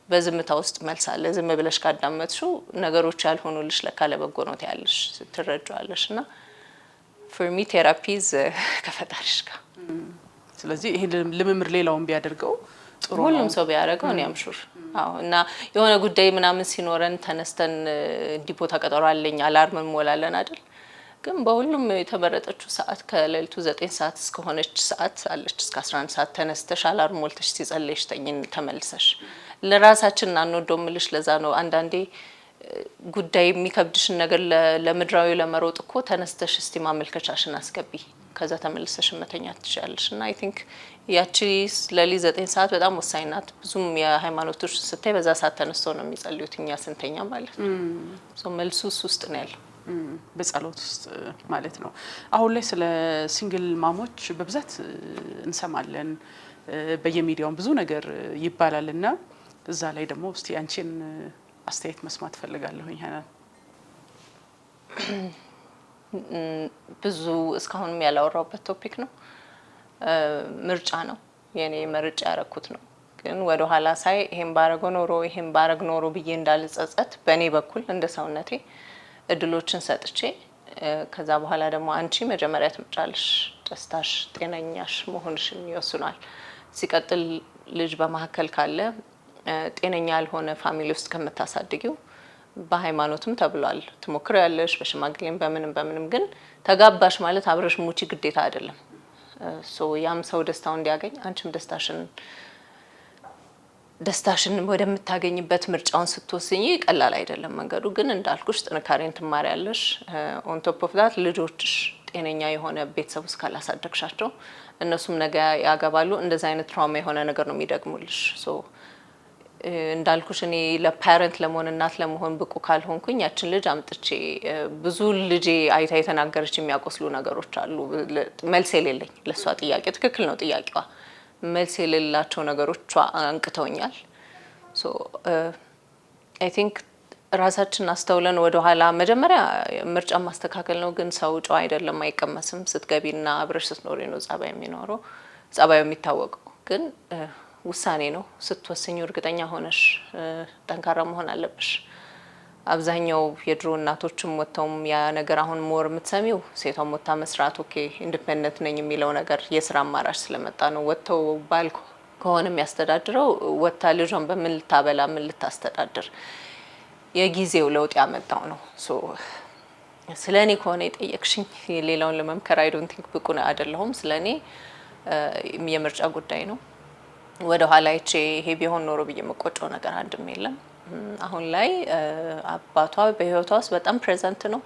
በዝምታ ውስጥ መልስ አለ። ዝም ብለሽ ካዳመጥሽው ነገሮች ያልሆኑልሽ ለካ ለበጎ ነው ያለሽ ትረጃዋለሽ። እና ፎር ሚ ቴራፒዝ ከፈጣሪሽ ጋር።
ስለዚህ ይሄ ልምምድ ሌላውን ቢያደርገው ጥሩ ነው።
ሁሉም ሰው ቢያደርገው እኔ አምሹር። እና የሆነ ጉዳይ ምናምን ሲኖረን ተነስተን እንዲህ ቦታ ቀጠሮ አለኝ አላርም እንሞላለን አይደል? ግን በሁሉም የተመረጠችው ሰዓት ከሌሊቱ 9 ሰዓት እስከሆነች ሰዓት አለች። እስከ 11 ሰዓት ተነስተሽ አላርም ሞልተሽ ሲጸልይሽ ተኝን ተመልሰሽ ለራሳችን አንወደው ምልሽ። ለዛ ነው አንዳንዴ ጉዳይ የሚከብድሽን ነገር ለምድራዊ ለመሮጥ እኮ ተነስተሽ እስቲ ማመልከቻሽን አስገቢ፣ ከዛ ተመልሰሽ መተኛት ትችያለሽ። እና አይ ቲንክ ያቺ ለሊ 9 ሰዓት በጣም ወሳኝ ናት። ብዙም የሃይማኖቶች ስታይ በዛ ሰዓት ተነስተው ነው የሚጸልዩት፣ እኛ ስንተኛ ማለት ነው። መልሱ ውስጥ ነው ያለው
በጸሎት ውስጥ ማለት ነው። አሁን ላይ ስለ ሲንግል ማሞች በብዛት እንሰማለን፣ በየሚዲያውም ብዙ ነገር ይባላልና እዛ ላይ ደግሞ እስቲ አንቺን አስተያየት መስማት ፈልጋለሁኝ። ሀናን
ብዙ እስካሁንም ያላወራውበት ቶፒክ ነው። ምርጫ ነው የኔ መርጫ ያረኩት ነው። ግን ወደ ኋላ ሳይ ይሄን ባረግ ኖሮ ብዬ እንዳልጸጸት በእኔ በኩል እንደ ሰውነቴ እድሎችን ሰጥቼ ከዛ በኋላ ደግሞ አንቺ መጀመሪያ ትምጫለሽ። ደስታሽ ጤነኛሽ መሆንሽን ይወስናል። ሲቀጥል ልጅ በመሀከል ካለ ጤነኛ ያልሆነ ፋሚሊ ውስጥ ከምታሳድጊው በሃይማኖትም ተብሏል ትሞክሪያለሽ፣ በሽማግሌም በምንም ግን ተጋባሽ ማለት አብረሽ ሙቺ ግዴታ አይደለም። ያም ሰው ደስታውን እንዲያገኝ አንቺም ደስታሽን ወደምታገኝበት ምርጫውን ስትወስኚ ቀላል አይደለም መንገዱ። ግን እንዳልኩሽ ጥንካሬን ትማሪያለሽ። ኦን ቶፕ ኦፍ ዳት ልጆችሽ ጤነኛ የሆነ ቤተሰብ ውስጥ ካላሳደግሻቸው እነሱም ነገ ያገባሉ። እንደዛ አይነት ትራውማ የሆነ ነገር ነው የሚደግሙልሽ። እንዳልኩሽ እኔ ለፓረንት ለመሆን እናት ለመሆን ብቁ ካልሆንኩኝ ያችን ልጅ አምጥቼ ብዙ ልጄ አይታ የተናገረች የሚያቆስሉ ነገሮች አሉ። መልስ የሌለኝ ለሷ ጥያቄ ትክክል ነው ጥያቄዋ መልስ የሌላቸው ነገሮች አንቅተውኛል። አይ ቲንክ ራሳችን አስተውለን ወደ ኋላ መጀመሪያ ምርጫ ማስተካከል ነው። ግን ሰው ጨዋ አይደለም፣ አይቀመስም። ስትገቢና አብረሽ ስትኖሪ ነው ጸባይ የሚኖረው፣ ጸባዩ የሚታወቀው። ግን ውሳኔ ነው። ስትወስኙ እርግጠኛ ሆነሽ ጠንካራ መሆን አለብሽ። አብዛኛው የድሮ እናቶችም ወጥተውም ያ ነገር አሁን ሞር የምትሰሚው ሴቷም ወጥታ መስራት ኦኬ ኢንዲፔንደንት ነኝ የሚለው ነገር የስራ አማራጭ ስለመጣ ነው። ወጥተው ባል ከሆነ የሚያስተዳድረው ወታ ልጇን በምን ልታበላ ምን ልታስተዳድር የጊዜው ለውጥ ያመጣው ነው። ሶ ስለኔ ከሆነ የጠየቅሽኝ ሌላውን ለመምከር አይ ዶንት ቲንክ ብቁ አይደለሁም። ስለኔ የምርጫ ጉዳይ ነው። ወደ ኋላ አይቼ ይሄ ቢሆን ኖሮ ብዬ መቆጨው ነገር አንድም የለም። አሁን ላይ አባቷ በህይወቷ ውስጥ በጣም ፕሬዘንት ነው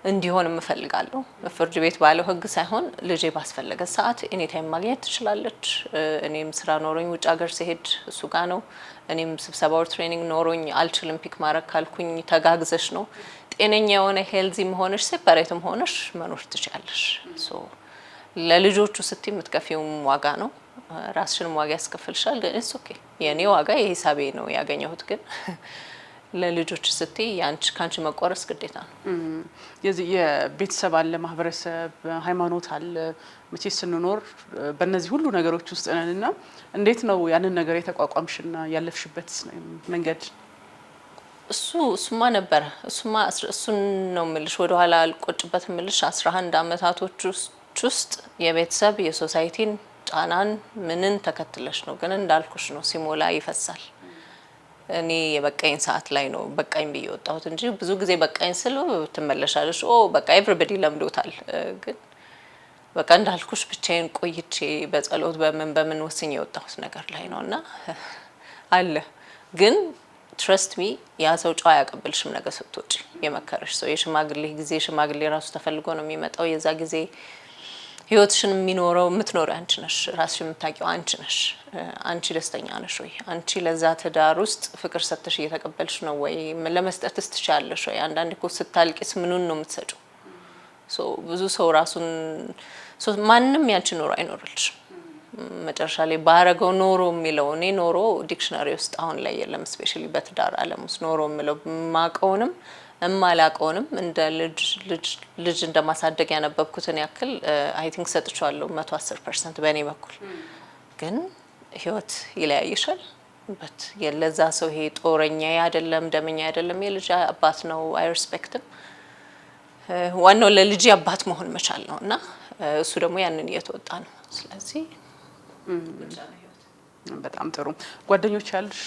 እንዲሆን እፈልጋለሁ። ፍርድ ቤት ባለው ህግ ሳይሆን ልጄ ባስፈለገ ሰዓት ኤኒ ታይም ማግኘት ትችላለች። እኔም ስራ ኖሮኝ ውጭ ሀገር ሲሄድ እሱ ጋር ነው። እኔም ስብሰባው ትሬኒንግ ኖሮኝ አልችልም ፒክ ማድረግ ካልኩኝ ተጋግዘሽ ነው። ጤነኛ የሆነ ሄልዚ መሆንሽ ሴፓሬትም ሆነሽ መኖር ትችላለሽ። ሶ ለልጆቹ ስትይ የምትከፊውም ዋጋ ነው። ራስሽንም ዋጋ ያስከፍልሻል። ግን እሱ ኦኬ የኔ ዋጋ የሂሳቤ ነው ያገኘሁት። ግን ለልጆች ስትይ ያንቺ ካንቺ መቆረስ ግዴታ ነው።
የዚህ የቤተሰብ አለ፣ ማህበረሰብ፣ ሃይማኖት አለ። መቼ ስንኖር በእነዚህ ሁሉ ነገሮች ውስጥ ነንና እንዴት ነው ያንን ነገር የተቋቋምሽና ያለፍሽበት መንገድ?
እሱማ ነበረ። እሱን ነው የምልሽ። ወደ ኋላ አልቆጭበት የምልሽ 11 አመታቶች ውስጥ የቤተሰብ የሶሳይቲን ጫናን ምንን ተከትለሽ ነው። ግን እንዳልኩሽ ነው ሲሞላ ይፈሳል። እኔ የበቃኝ ሰዓት ላይ ነው በቃኝ ብዬ ወጣሁት እንጂ ብዙ ጊዜ በቃኝ ስል ትመለሻለሽ በቃ ኤቭሪባዲ ለምዶታል። ግን በቃ እንዳልኩሽ ብቻዬን ቆይቼ በጸሎት በምን ወስኜ የወጣሁት ነገር ላይ ነውና አለ። ግን ትረስት ሚ ያ ሰው ጨዋ ያቀብልሽም ነገር ስትወጪ የመከረሽ ሰው የሽማግሌ ጊዜ ሽማግሌ ራሱ ተፈልጎ ነው የሚመጣው። የዛ ጊዜ ህይወትሽን የሚኖረው የምትኖሪው አንቺ ነሽ። ራስሽን የምታውቂው አንቺ ነሽ። አንቺ ደስተኛ ነሽ ወይ? አንቺ ለዛ ትዳር ውስጥ ፍቅር ሰጥተሽ እየተቀበልሽ ነው ወይ? ለመስጠትስ ትችያለሽ ወይ? አንዳንዴ እኮ ስታልቂስ ምኑን ነው የምትሰጪው? ብዙ ሰው ራሱን ማንም ያንቺ ኖሮ አይኖርልሽም። መጨረሻ ላይ ባረገው ኖሮ የሚለው እኔ ኖሮ ዲክሽነሪ ውስጥ አሁን ላይ የለም። ስፔሻሊ በትዳር ዓለም ውስጥ ኖሮ የሚለው ማቀውንም እማላቀውንም እንደ ልጅ እንደማሳደግ ያነበብኩትን ያክል አይ ቲንክ ሰጥቻለሁ 110% በእኔ በኩል። ግን ህይወት ይለያይሻል። ለዛ ሰው ይሄ ጦረኛ አይደለም ደመኛ አይደለም የልጅ አባት ነው። አይ ሪስፔክትም። ዋናው ለልጅ አባት መሆን መቻል ነው እና እሱ ደግሞ ያንን እየተወጣ ነው። ስለዚህ
በጣም ጥሩ። ጓደኞች ያሉሽ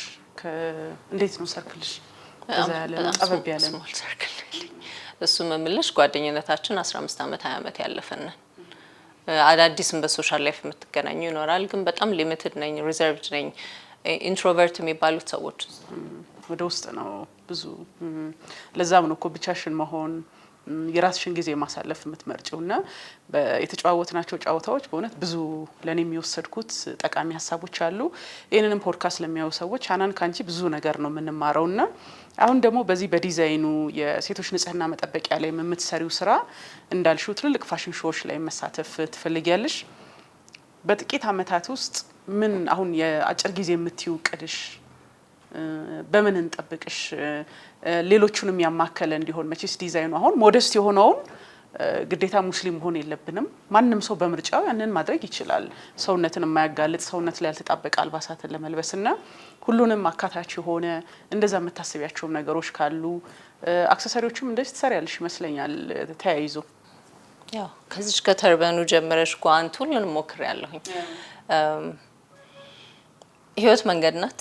እንዴት ነው ሰርክልሽ? እዛ ያለ ጠበብ ያለ ነው ሰርክል?
እሱ መምልሽ ጓደኝነታችን 15 ዓመት 20 ዓመት ያለፈን። አዳዲስም በሶሻል ላይፍ የምትገናኙ ይኖራል። ግን በጣም ሊሚትድ ነኝ፣ ሪዘርቭድ ነኝ። ኢንትሮቨርት የሚባሉት ሰዎች
ወደ ውስጥ ነው ብዙ። ለዛም ነው እኮ ብቻሽን መሆን የራስሽን ጊዜ ማሳለፍ የምትመርጪውና የተጨዋወትናቸው ጨዋታዎች በእውነት ብዙ ለኔ የሚወሰድኩት ጠቃሚ ሀሳቦች አሉ። ይሄንንም ፖድካስት ለሚያዩ ሰዎች አናን ካንቺ ብዙ ነገር ነው የምንማረውና አሁን ደግሞ በዚህ በዲዛይኑ የሴቶች ንጽህና መጠበቂያ ላይ የምትሰሪው ስራ እንዳልሽው ትልልቅ ፋሽን ሾዎች ላይ መሳተፍ ትፈልጊያለሽ። በጥቂት አመታት ውስጥ ምን አሁን የአጭር ጊዜ የምትይው ቅድሽ በምን እንጠብቅሽ? ሌሎቹንም ያማከለ እንዲሆን መቼስ ዲዛይኑ አሁን ሞደስት የሆነውን ግዴታ ሙስሊም መሆን የለብንም። ማንም ሰው በምርጫው ያንን ማድረግ ይችላል። ሰውነትን የማያጋልጥ ሰውነት ላይ ያልተጣበቀ አልባሳትን ለመልበስና ሁሉንም አካታች የሆነ እንደዛ የምታስቢያቸው ነገሮች ካሉ አክሰሰሪዎችም እንደዚህ ትሰሪያለሽ ይመስለኛል። ተያይዞ
ያው ከዚህ ከተርበኑ ጀምረሽ ጓንት ሁሉንም ሞክሬያለሁኝ። ህይወት መንገድ ናት።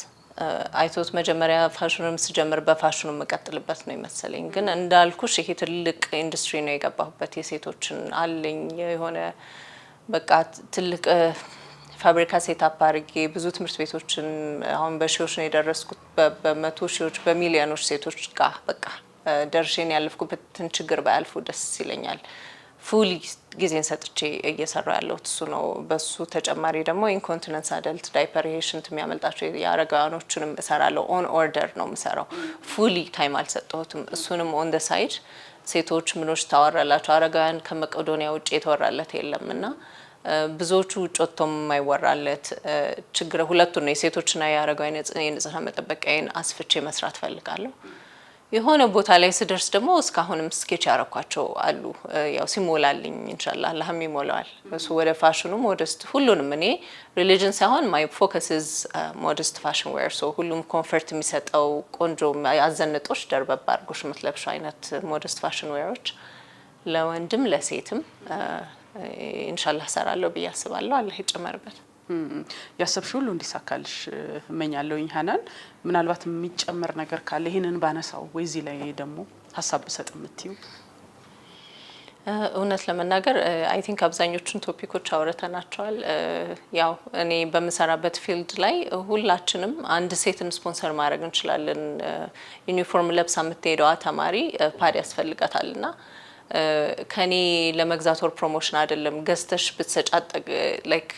አይቶት መጀመሪያ ፋሽኑም ስጀምር በፋሽኑ መቀጥልበት ነው ይመስለኝ። ግን እንዳልኩሽ ይሄ ትልቅ ኢንዱስትሪ ነው የገባሁበት። የሴቶችን አለኝ የሆነ በቃ ትልቅ ፋብሪካ ሴታፕ አድርጌ ብዙ ትምህርት ቤቶችን አሁን በሺዎች ነው የደረስኩት። በመቶ ሺዎች በሚሊዮኖች ሴቶች ጋር በቃ ደርሼን ያለፍኩበትን ችግር ባያልፉ ደስ ይለኛል። ፉሊ ጊዜን ሰጥቼ እየሰራው ያለሁት እሱ ነው። በሱ ተጨማሪ ደግሞ ኢንኮንቲነንስ አደልት ዳይፐር ሽንት የሚያመልጣቸው የአረጋውያኖችንም እሰራለሁ። ኦን ኦርደር ነው የምሰራው። ፉሊ ታይም አልሰጠሁትም። እሱንም ኦን ደ ሳይድ ሴቶች ምኖች ታወራላቸው። አረጋውያን ከመቄዶንያ ውጭ የተወራለት የለም እና ብዙዎቹ ውጭ ወጥቶም የማይወራለት ችግር ሁለቱን ነው። የሴቶችና የአረጋውያን የንጽህና መጠበቂያን አስፍቼ መስራት ፈልጋለሁ። የሆነ ቦታ ላይ ስደርስ ደግሞ እስካሁንም ስኬች ያረኳቸው አሉ። ያው ሲሞላልኝ ኢንሻአላህ አላህም ይሞላዋል። እሱ ወደ ፋሽኑ ሞደስት ሁሉንም እኔ ሪሊጅን ሳይሆን ማይ ፎከስ ኢዝ ሞደስት ፋሽን ዌር። ሶ ሁሉም ኮምፎርት የሚሰጠው ቆንጆ ያዘንጦሽ ደርበብ አድርጎሽ የምትለብሽው አይነት ሞደስት ፋሽን ዌሮች ለወንድም ለሴትም ኢንሻአላህ ሰራለሁ ብዬ አስባለሁ። አላህ ይጨመርበት።
ያሰብሽ ሁሉ እንዲሳካልሽ እመኛለሁኝ ሀናን። ምናልባት የሚጨመር ነገር ካለ ይሄንን ባነሳው ወይ እዚህ ላይ ደግሞ ሀሳብ ብሰጥ የምትዩ?
እውነት ለመናገር አይ ቲንክ አብዛኞቹን ቶፒኮች አውርተናቸዋል። ያው እኔ በምሰራበት ፊልድ ላይ ሁላችንም አንድ ሴትን ስፖንሰር ማድረግ እንችላለን። ዩኒፎርም ለብሳ የምትሄደዋ ተማሪ ፓድ ያስፈልጋታልና ከኔ ለመግዛት ወር ፕሮሞሽን አይደለም ገዝተሽ ብትሰጫት ላይክ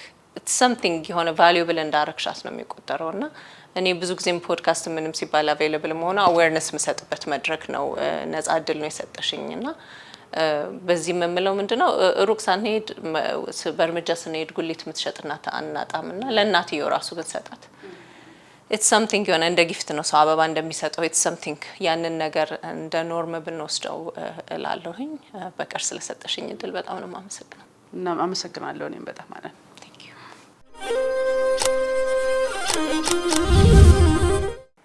something የሆነ valuable እንዳረክሻት ነው የሚቆጠረው። እና እኔ ብዙ ጊዜም ፖድካስት ምንም ሲባል available መሆኑ awareness መሰጥበት መድረክ ነው። ነፃ እድል ነው የሰጠሽኝ እና በዚህ የምለው ምንድነው ሩቅ ሳንሄድ በእርምጃ ስንሄድ ጉሊት የምትሸጥና አናጣምና ለእናትየው ራሱ ብንሰጣት it's something የሆነ እንደ ጊፍት ነው ሰው አበባ እንደሚሰጠው it's something ያንን ነገር እንደ ኖርም ብንወስደው እላለሁኝ። በቀር ስለሰጠሽኝ እድል በጣም ነው የማመሰግነው።
እና አመሰግናለሁ እኔም በጣም ማለት ነው።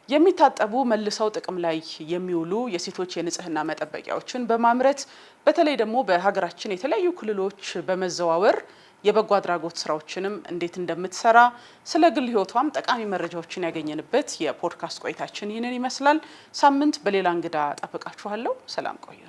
የሚታጠቡ መልሰው ጥቅም ላይ የሚውሉ የሴቶች የንጽህና መጠበቂያዎችን በማምረት በተለይ ደግሞ በሀገራችን የተለያዩ ክልሎች በመዘዋወር የበጎ አድራጎት ስራዎችንም እንዴት እንደምትሰራ ስለ ግል ህይወቷም ጠቃሚ መረጃዎችን ያገኘንበት የፖድካስት ቆይታችን ይህንን ይመስላል። ሳምንት በሌላ እንግዳ ጠብቃችኋለሁ። ሰላም ቆዩ።